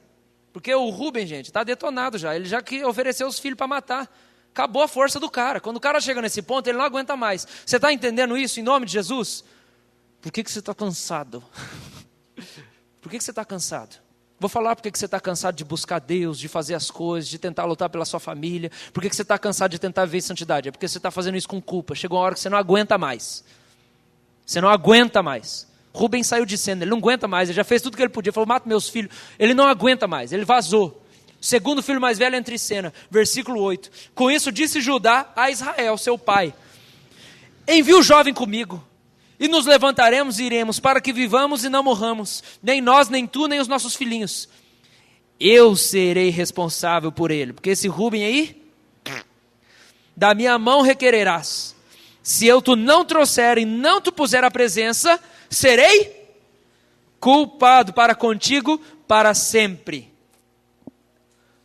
Porque o Rubem, gente, está detonado já. Ele já que ofereceu os filhos para matar. Acabou a força do cara. Quando o cara chega nesse ponto, ele não aguenta mais. Você está entendendo isso em nome de Jesus? Por que você está cansado? Por que você está cansado? Vou falar porque você está cansado de buscar Deus, de fazer as coisas, de tentar lutar pela sua família. Por que você está cansado de tentar viver em santidade? É porque você está fazendo isso com culpa. Chegou uma hora que você não aguenta mais. Você não aguenta mais. Rubem saiu de cena, ele não aguenta mais. Ele já fez tudo o que ele podia. Falou: mata meus filhos. Ele não aguenta mais, ele vazou. O segundo filho mais velho entra em cena. Versículo 8. Com isso disse Judá a Israel, seu pai: envia o jovem comigo. E nos levantaremos e iremos, para que vivamos e não morramos, nem nós, nem tu, nem os nossos filhinhos. Eu serei responsável por ele, porque esse Rubem aí, da minha mão requererás. Se eu tu não trouxer e não tu puser à presença, serei culpado para contigo para sempre.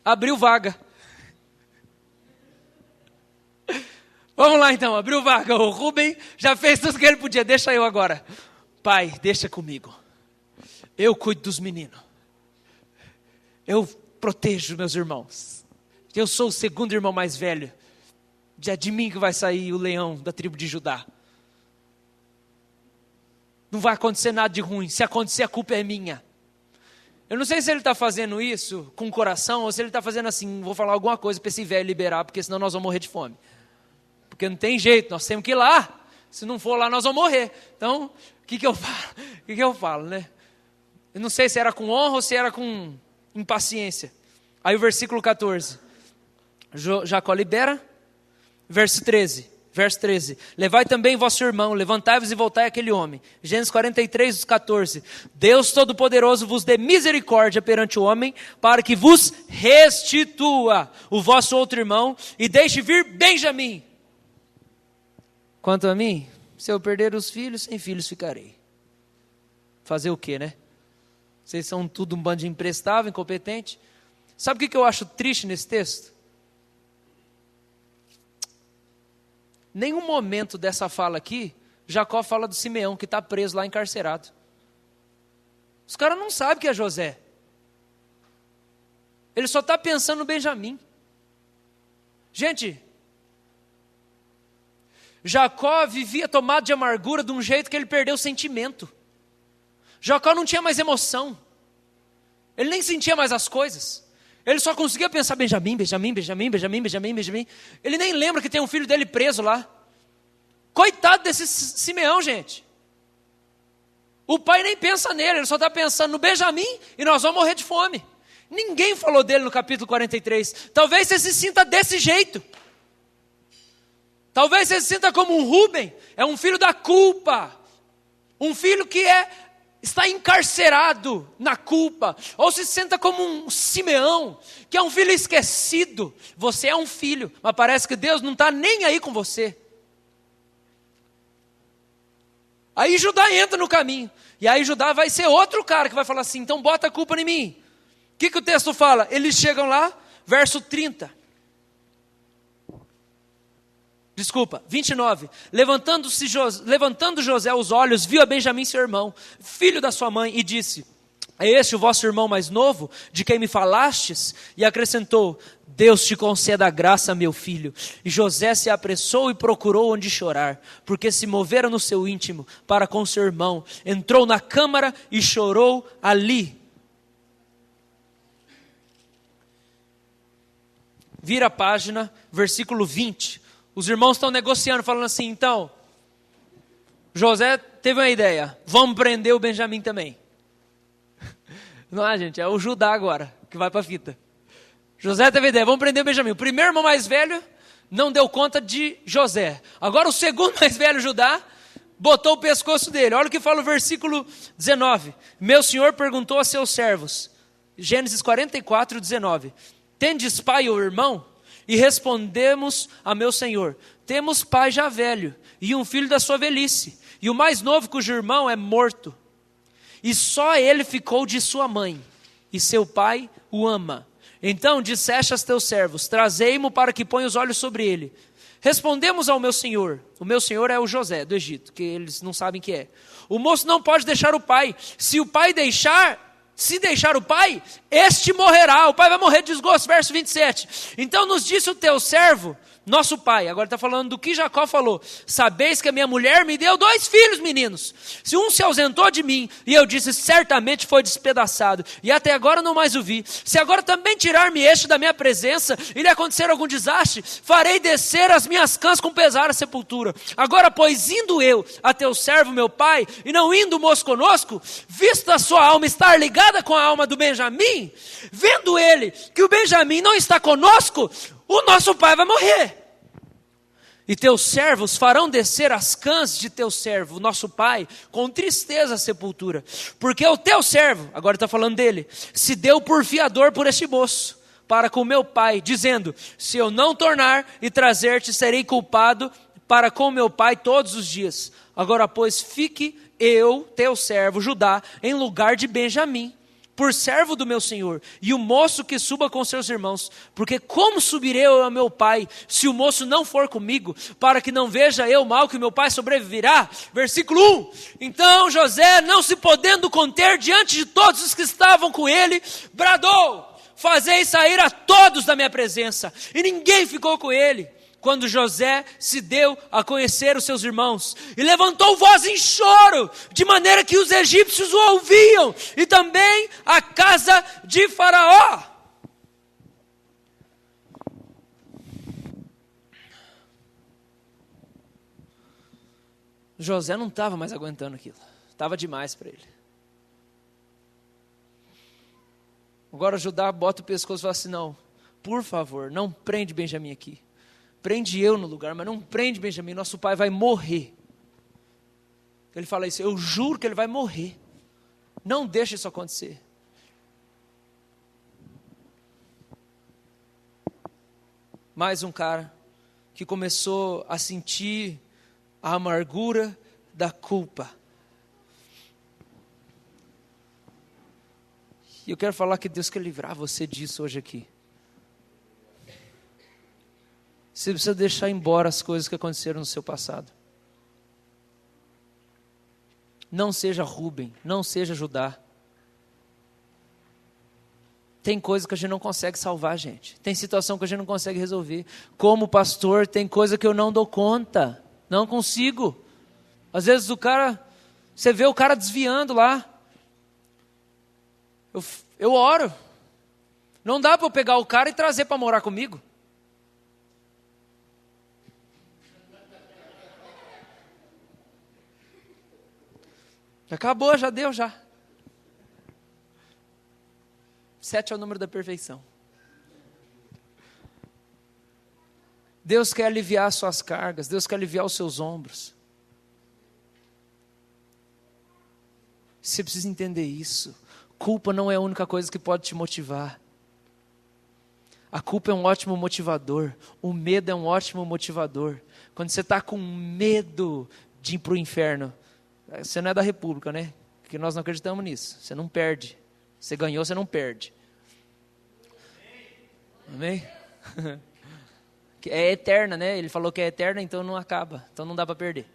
Abriu vaga. Vamos lá então, abriu vaga. O Rubem já fez tudo o que ele podia. Deixa eu agora. Pai, deixa comigo. Eu cuido dos meninos. Eu protejo meus irmãos. Eu sou o segundo irmão mais velho. É de mim que vai sair o leão da tribo de Judá. Não vai acontecer nada de ruim. Se acontecer, a culpa é minha. Eu não sei se ele está fazendo isso com o coração, ou se ele está fazendo assim: vou falar alguma coisa para esse velho liberar, porque senão nós vamos morrer de fome. Porque não tem jeito, nós temos que ir lá. Se não for lá, nós vamos morrer. Então, o que eu falo? O que eu falo, né? Eu não sei se era com honra ou se era com impaciência. Aí o versículo 14. Jacó libera. Verso 13. Levai também vosso irmão, levantai-vos e voltai àquele homem. Gênesis 43, 14. Deus Todo-Poderoso vos dê misericórdia perante o homem, para que vos restitua o vosso outro irmão, e deixe vir Benjamim. Quanto a mim, se eu perder os filhos, sem filhos ficarei. Fazer o quê, né? Vocês são tudo um bando de imprestável, incompetente. Sabe o que eu acho triste nesse texto? Nenhum momento dessa fala aqui, Jacó fala do Simeão, que está preso lá, encarcerado. Os caras não sabem que é José. Ele só está pensando no Benjamim. Gente, Jacó vivia tomado de amargura de um jeito que ele perdeu o sentimento. Jacó não tinha mais emoção. Ele nem sentia mais as coisas. Ele só conseguia pensar Benjamim. Ele nem lembra que tem um filho dele preso lá. Coitado desse Simeão, gente. O pai nem pensa nele, ele só está pensando no Benjamim e nós vamos morrer de fome. Ninguém falou dele no capítulo 43. Talvez você se sinta desse jeito. Talvez você se sinta como um Rubem, é um filho da culpa. Um filho que é está encarcerado na culpa, ou se senta como um Simeão, que é um filho esquecido. Você é um filho, mas parece que Deus não está nem aí com você. Aí Judá entra no caminho, e aí Judá vai ser outro cara que vai falar assim, então bota a culpa em mim. O que o texto fala? Eles chegam lá, verso 30. Desculpa, 29. Levantando José os olhos, viu a Benjamim seu irmão, filho da sua mãe, e disse, é este o vosso irmão mais novo, de quem me falastes? E acrescentou, Deus te conceda a graça, meu filho. E José se apressou e procurou onde chorar, porque se movera no seu íntimo para com seu irmão. Entrou na câmara e chorou ali. Vira a página, versículo 20. Os irmãos estão negociando, falando assim, então, José teve uma ideia, vamos prender o Benjamim também. Não é, gente, é o Judá agora, que vai para a fita. José teve a ideia, vamos prender o Benjamim. O primeiro irmão mais velho não deu conta de José. Agora o segundo mais velho, Judá, botou o pescoço dele. Olha o que fala o versículo 19. Meu senhor perguntou a seus servos, Gênesis 44, 19. Tendes pai ou irmão? E respondemos a meu senhor, temos pai já velho, e um filho da sua velhice, e o mais novo cujo irmão é morto. E só ele ficou de sua mãe, e seu pai o ama. Então disseste aos teus servos, trazei-mo para que ponha os olhos sobre ele. Respondemos ao meu senhor, o meu senhor é o José do Egito, que eles não sabem que é. O moço não pode deixar o pai, se deixar o pai, este morrerá, o pai vai morrer de desgosto, verso 27. Então nos disse o teu servo, nosso pai, agora está falando do que Jacó falou, sabeis que a minha mulher me deu 2 filhos meninos, se um se ausentou de mim, e eu disse, certamente foi despedaçado, e até agora não mais o vi, se agora também tirar-me este da minha presença, e lhe acontecer algum desastre, farei descer as minhas cãs com pesar à sepultura. Agora pois indo eu a teu servo meu pai, e não indo o moço conosco, visto a sua alma estar ligada com a alma do Benjamim, vendo ele que o Benjamim não está conosco, o nosso pai vai morrer. E teus servos farão descer as cãs de teu servo, o nosso pai, com tristeza à sepultura. Porque o teu servo, agora está falando dele, se deu por fiador por este moço, para com meu pai, dizendo, se eu não tornar e trazer-te, serei culpado para com meu pai todos os dias. Agora pois fique eu, teu servo, Judá, em lugar de Benjamim, por servo do meu senhor, e o moço que suba com seus irmãos, porque como subirei eu a meu pai, se o moço não for comigo, para que não veja eu mal que meu pai sobreviverá? Versículo 1, então José, não se podendo conter diante de todos os que estavam com ele, bradou, fazei sair a todos da minha presença, e ninguém ficou com ele. Quando José se deu a conhecer os seus irmãos, e levantou voz em choro, de maneira que os egípcios o ouviam, e também a casa de Faraó. José não estava mais aguentando aquilo, estava demais para ele. Agora Judá bota o pescoço e fala assim, não, por favor, não prende Benjamim aqui. Prende eu no lugar, mas não prende Benjamim, nosso pai vai morrer. Ele fala isso, eu juro que ele vai morrer. Não deixe isso acontecer. Mais um cara que começou a sentir a amargura da culpa. E eu quero falar que Deus quer livrar você disso hoje aqui. Você precisa deixar embora as coisas que aconteceram no seu passado. Não seja Rúben, não seja Judá. Tem coisa que a gente não consegue salvar, gente. Tem situação que a gente não consegue resolver. Como pastor, tem coisa que eu não dou conta. Não consigo. Às vezes você vê o cara desviando lá. Eu oro. Não dá para eu pegar o cara e trazer para morar comigo. Acabou, já deu, já. 7 é o número da perfeição. Deus quer aliviar as suas cargas, Deus quer aliviar os seus ombros. Você precisa entender isso. Culpa não é a única coisa que pode te motivar. A culpa é um ótimo motivador. O medo é um ótimo motivador. Quando você está com medo de ir para o inferno, você não é da República, né? Porque nós não acreditamos nisso. Você não perde. Você ganhou, você não perde. Amém? É eterna, né? Ele falou que é eterna, então não acaba. Então não dá para perder.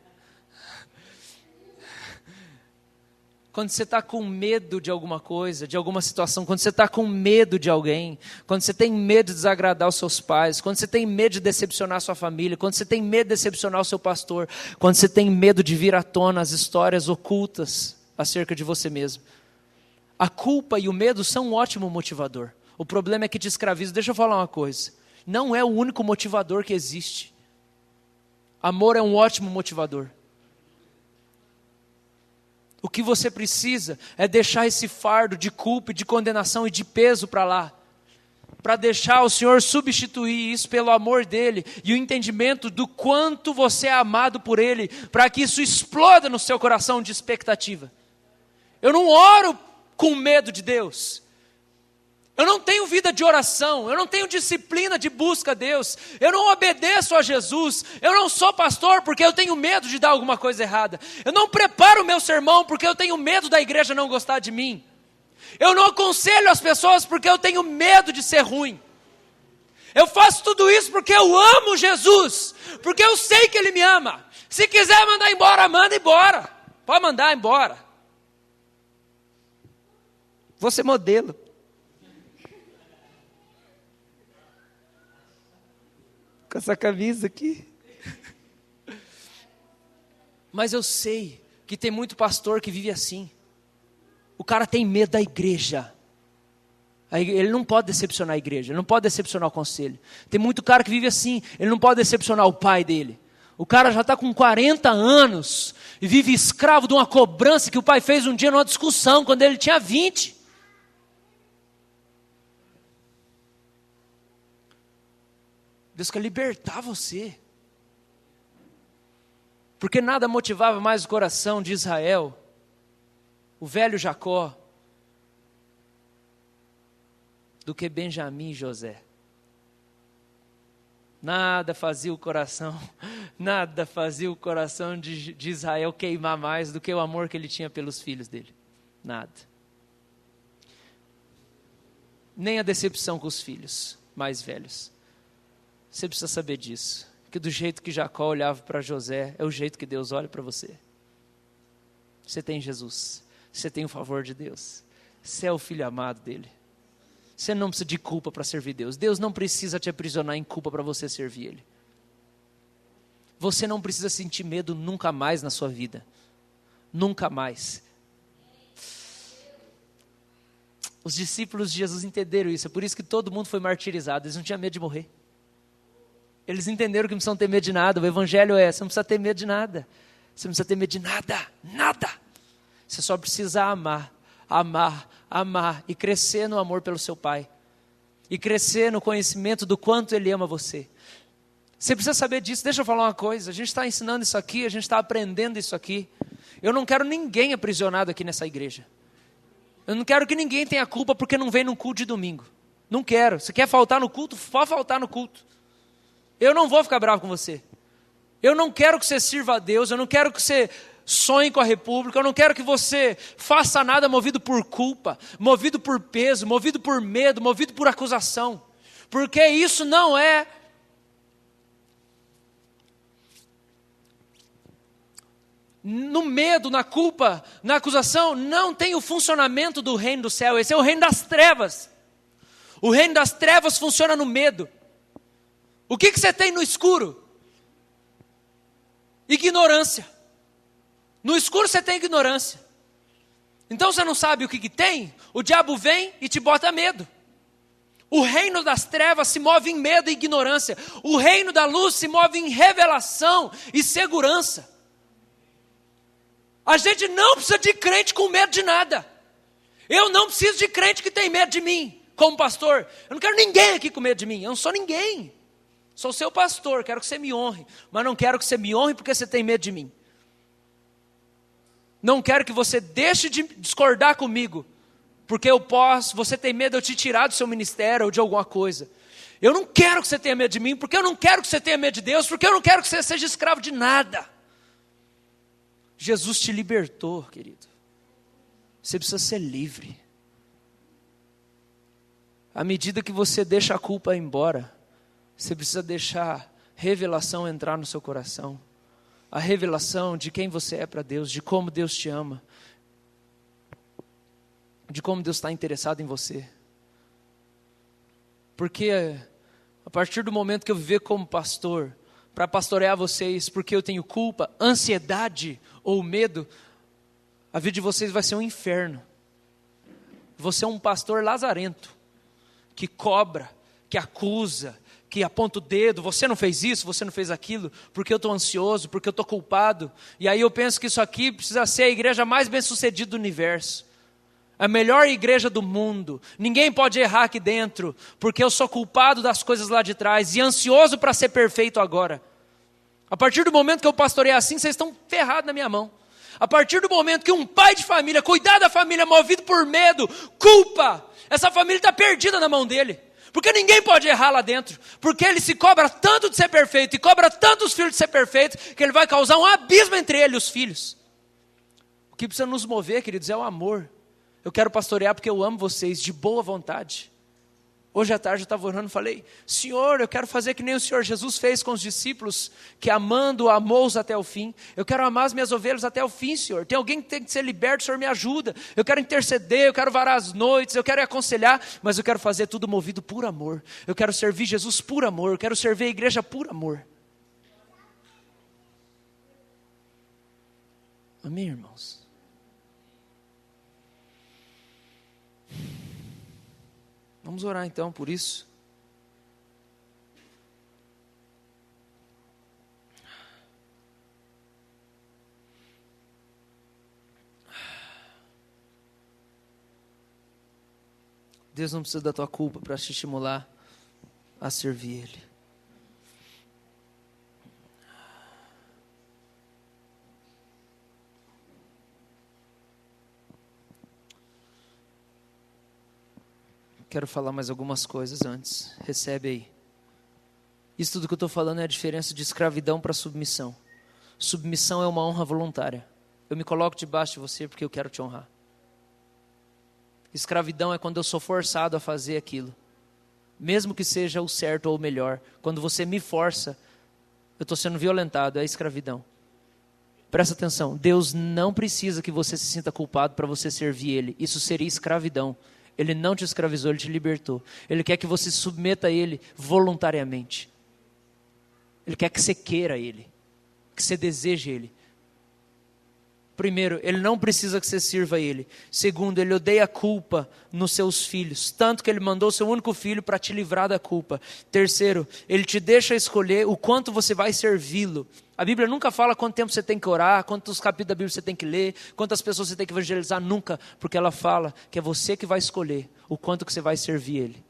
Quando você está com medo de alguma coisa, de alguma situação, quando você está com medo de alguém, quando você tem medo de desagradar os seus pais, quando você tem medo de decepcionar a sua família, quando você tem medo de decepcionar o seu pastor, quando você tem medo de vir à tona as histórias ocultas acerca de você mesmo. A culpa e o medo são um ótimo motivador. O problema é que te escraviza. Deixa eu falar uma coisa. Não é o único motivador que existe. Amor é um ótimo motivador. O que você precisa é deixar esse fardo de culpa, de condenação e de peso para lá. Para deixar o Senhor substituir isso pelo amor dEle e o entendimento do quanto você é amado por Ele, para que isso exploda no seu coração de expectativa. Eu não oro com medo de Deus. Eu não tenho vida de oração, eu não tenho disciplina de busca a Deus, eu não obedeço a Jesus, eu não sou pastor porque eu tenho medo de dar alguma coisa errada, eu não preparo o meu sermão porque eu tenho medo da igreja não gostar de mim, eu não aconselho as pessoas porque eu tenho medo de ser ruim, eu faço tudo isso porque eu amo Jesus, porque eu sei que Ele me ama. Se quiser mandar embora, manda embora, pode mandar embora, vou ser modelo. Com essa camisa aqui. Mas eu sei que tem muito pastor que vive assim. O cara tem medo da igreja. Ele não pode decepcionar a igreja, ele não pode decepcionar o conselho. Tem muito cara que vive assim, ele não pode decepcionar o pai dele. O cara já está com 40 anos e vive escravo de uma cobrança que o pai fez um dia numa discussão, quando ele tinha 20. Deus quer libertar você. Porque nada motivava mais o coração de Israel, o velho Jacó, do que Benjamim e José. Nada fazia o coração de Israel queimar mais do que o amor que ele tinha pelos filhos dele. Nada. Nem a decepção com os filhos mais velhos. Você precisa saber disso, que do jeito que Jacó olhava para José, é o jeito que Deus olha para você. Você tem Jesus, você tem o favor de Deus, você é o filho amado dele. Você não precisa de culpa para servir Deus. Deus não precisa te aprisionar em culpa para você servir Ele. Você não precisa sentir medo nunca mais na sua vida. Nunca mais. Os discípulos de Jesus entenderam isso, é por isso que todo mundo foi martirizado, eles não tinham medo de morrer. Eles entenderam que não precisam ter medo de nada. O evangelho é, você não precisa ter medo de nada. Você não precisa ter medo de nada, nada. Você só precisa amar, amar, amar e crescer no amor pelo seu Pai. E crescer no conhecimento do quanto Ele ama você. Você precisa saber disso. Deixa eu falar uma coisa, a gente está ensinando isso aqui, a gente está aprendendo isso aqui. Eu não quero ninguém aprisionado aqui nessa igreja. Eu não quero que ninguém tenha culpa porque não vem no culto de domingo. Não quero. Você quer faltar no culto? Pode faltar no culto. Eu não vou ficar bravo com você. Eu não quero que você sirva a Deus, eu não quero que você sonhe com a República, eu não quero que você faça nada movido por culpa, movido por peso, movido por medo, movido por acusação. Porque isso não é... No medo, na culpa, na acusação, não tem o funcionamento do reino do céu. Esse é o reino das trevas. O reino das trevas funciona no medo. O que você tem no escuro? Ignorância. No escuro você tem ignorância. Então você não sabe o que tem? O diabo vem e te bota medo. O reino das trevas se move em medo e ignorância. O reino da luz se move em revelação e segurança. A gente não precisa de crente com medo de nada. Eu não preciso de crente que tem medo de mim, como pastor. Eu não quero ninguém aqui com medo de mim. Eu não sou ninguém. Sou seu pastor, quero que você me honre. Mas não quero que você me honre porque você tem medo de mim. Não quero que você deixe de discordar comigo, porque você tem medo de eu te tirar do seu ministério ou de alguma coisa. Eu não quero que você tenha medo de mim, porque eu não quero que você tenha medo de Deus, porque eu não quero que você seja escravo de nada. Jesus te libertou, querido. Você precisa ser livre. À medida que você deixa a culpa ir embora, você precisa deixar revelação entrar no seu coração. A revelação de quem você é para Deus, de como Deus te ama, de como Deus está interessado em você. Porque a partir do momento que eu viver como pastor, para pastorear vocês, porque eu tenho culpa, ansiedade ou medo, a vida de vocês vai ser um inferno. Você é um pastor lazarento, que cobra, que acusa, que aponta o dedo, você não fez isso, você não fez aquilo, porque eu estou ansioso, porque eu estou culpado. E aí eu penso que isso aqui precisa ser a igreja mais bem-sucedida do universo. A melhor igreja do mundo. Ninguém pode errar aqui dentro, porque eu sou culpado das coisas lá de trás e ansioso para ser perfeito agora. A partir do momento que eu pastorei assim, vocês estão ferrados na minha mão. A partir do momento que um pai de família, cuidar da família movido por medo, culpa, essa família está perdida na mão dele. Porque ninguém pode errar lá dentro. Porque ele se cobra tanto de ser perfeito e cobra tanto os filhos de ser perfeito, que ele vai causar um abismo entre ele e os filhos. O que precisa nos mover, queridos, é o amor. Eu quero pastorear porque eu amo vocês de boa vontade. Hoje à tarde eu estava orando e falei: Senhor, eu quero fazer que nem o Senhor Jesus fez com os discípulos, que amando, amou-os até o fim. Eu quero amar as minhas ovelhas até o fim, Senhor. Tem alguém que tem que ser liberto, o Senhor me ajuda. Eu quero interceder, eu quero varar as noites, eu quero aconselhar, mas eu quero fazer tudo movido por amor. Eu quero servir Jesus por amor, eu quero servir a igreja por amor. Amém, irmãos? Vamos orar então por isso. Deus não precisa da tua culpa para te estimular a servir Ele. Quero falar mais algumas coisas antes. Recebe aí. Isso tudo que eu estou falando é a diferença de escravidão para submissão. Submissão é uma honra voluntária. Eu me coloco debaixo de você porque eu quero te honrar. Escravidão é quando eu sou forçado a fazer aquilo. Mesmo que seja o certo ou o melhor. Quando você me força, eu estou sendo violentado. É escravidão. Presta atenção. Deus não precisa que você se sinta culpado para você servir Ele. Isso seria escravidão. Ele não te escravizou, Ele te libertou. Ele quer que você se submeta a Ele voluntariamente. Ele quer que você queira Ele, que você deseje Ele. Primeiro, Ele não precisa que você sirva a Ele. Segundo, Ele odeia a culpa nos seus filhos, tanto que Ele mandou o seu único filho para te livrar da culpa. Terceiro, Ele te deixa escolher o quanto você vai servi-lo. A Bíblia nunca fala quanto tempo você tem que orar, quantos capítulos da Bíblia você tem que ler, quantas pessoas você tem que evangelizar, nunca, porque ela fala que é você que vai escolher o quanto que você vai servir Ele.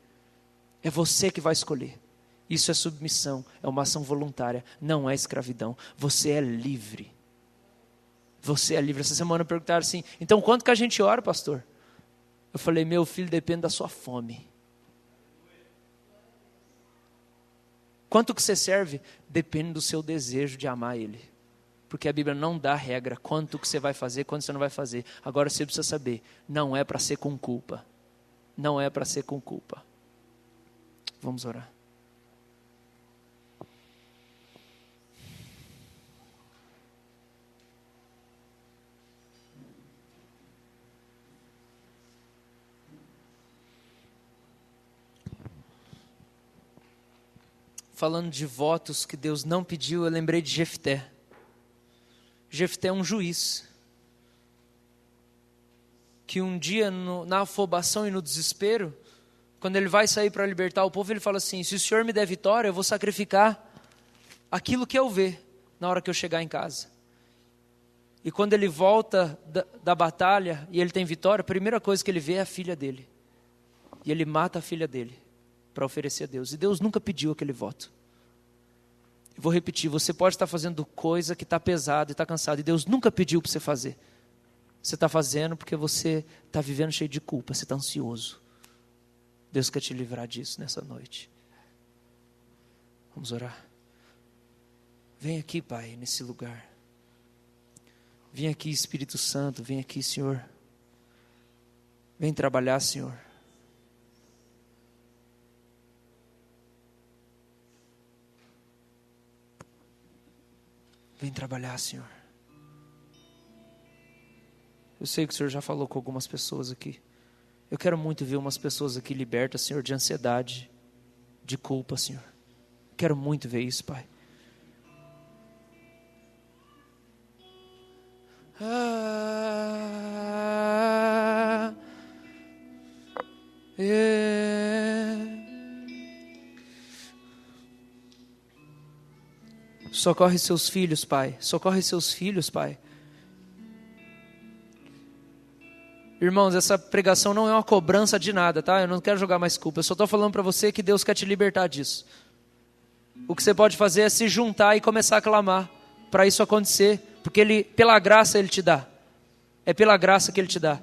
É você que vai escolher. Isso é submissão, é uma ação voluntária, não é escravidão. Você é livre. Você é livre. Essa semana perguntaram assim: então quanto que a gente ora, pastor? Eu falei: meu filho, depende da sua fome. Quanto que você serve? Depende do seu desejo de amar Ele. Porque a Bíblia não dá regra quanto que você vai fazer, quanto você não vai fazer. Agora você precisa saber, não é para ser com culpa. Não é para ser com culpa. Vamos orar. Falando de votos que Deus não pediu, eu lembrei de Jefté. Jefté é um juiz que um dia, na afobação e no desespero, quando ele vai sair para libertar o povo, ele fala assim: se o Senhor me der vitória, eu vou sacrificar aquilo que eu ver na hora que eu chegar em casa. E quando ele volta da batalha e ele tem vitória, a primeira coisa que ele vê é a filha dele. E ele mata a filha dele para oferecer a Deus. E Deus nunca pediu aquele voto. Eu vou repetir, você pode estar fazendo coisa que está pesada e está cansado, e Deus nunca pediu para você fazer. Você está fazendo porque você está vivendo cheio de culpa, você está ansioso. Deus quer te livrar disso nessa noite. Vamos orar. Vem aqui, Pai, nesse lugar. Vem aqui, Espírito Santo, vem aqui, Senhor. Vem trabalhar, Senhor. Vem trabalhar, Senhor. Eu sei que o Senhor já falou com algumas pessoas aqui. Eu quero muito ver umas pessoas aqui libertas, Senhor, de ansiedade, de culpa, Senhor. Quero muito ver isso, Pai. Socorre seus filhos, Pai. Socorre seus filhos, Pai. Irmãos, essa pregação não é uma cobrança de nada, tá? Eu não quero jogar mais culpa. Eu só estou falando para você que Deus quer te libertar disso. O que você pode fazer é se juntar e começar a clamar para isso acontecer. Porque Ele, pela graça, Ele te dá. É pela graça que Ele te dá.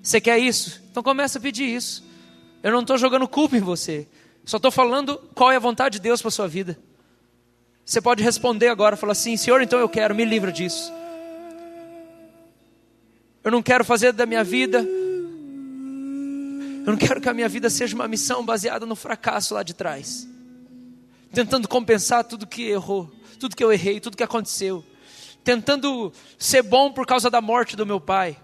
Você quer isso? Então começa a pedir isso. Eu não estou jogando culpa em você. Só estou falando qual é a vontade de Deus para a sua vida. Você pode responder agora, falar assim: Senhor, então eu quero, me livra disso. Eu não quero fazer da minha vida, eu não quero que a minha vida seja uma missão baseada no fracasso lá de trás, tentando compensar tudo que errou, tudo que eu errei, tudo que aconteceu, tentando ser bom por causa da morte do meu pai,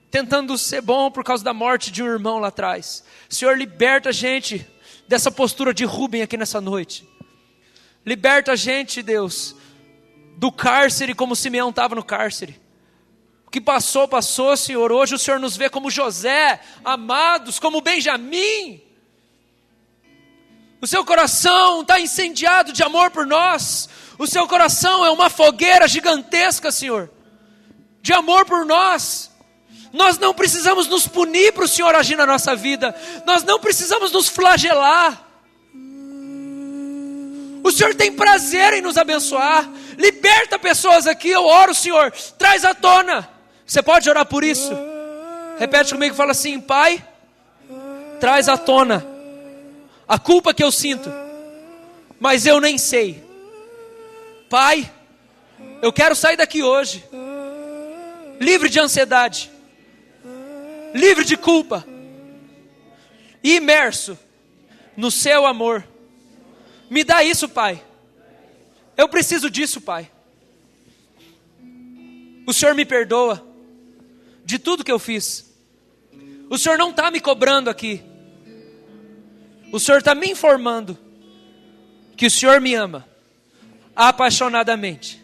tentando ser bom por causa da morte de um irmão lá atrás. Senhor, liberta a gente dessa postura de Rubem aqui nessa noite. Liberta a gente, Deus, do cárcere como Simeão estava no cárcere. O que passou, passou, Senhor. Hoje o Senhor nos vê como José, amados, como Benjamim. O seu coração está incendiado de amor por nós. O seu coração é uma fogueira gigantesca, Senhor, de amor por nós. Nós não precisamos nos punir para o Senhor agir na nossa vida. Nós não precisamos nos flagelar. O Senhor tem prazer em nos abençoar. Liberta pessoas aqui, eu oro, Senhor. Traz à tona. Você pode orar por isso? Repete comigo, fala assim: Pai, traz à tona a culpa que eu sinto, mas eu nem sei. Pai, eu quero sair daqui hoje livre de ansiedade, livre de culpa, imerso no seu amor. Me dá isso, Pai. Eu preciso disso, Pai. O Senhor me perdoa de tudo que eu fiz. O Senhor não está me cobrando aqui. O Senhor está me informando que o Senhor me ama apaixonadamente.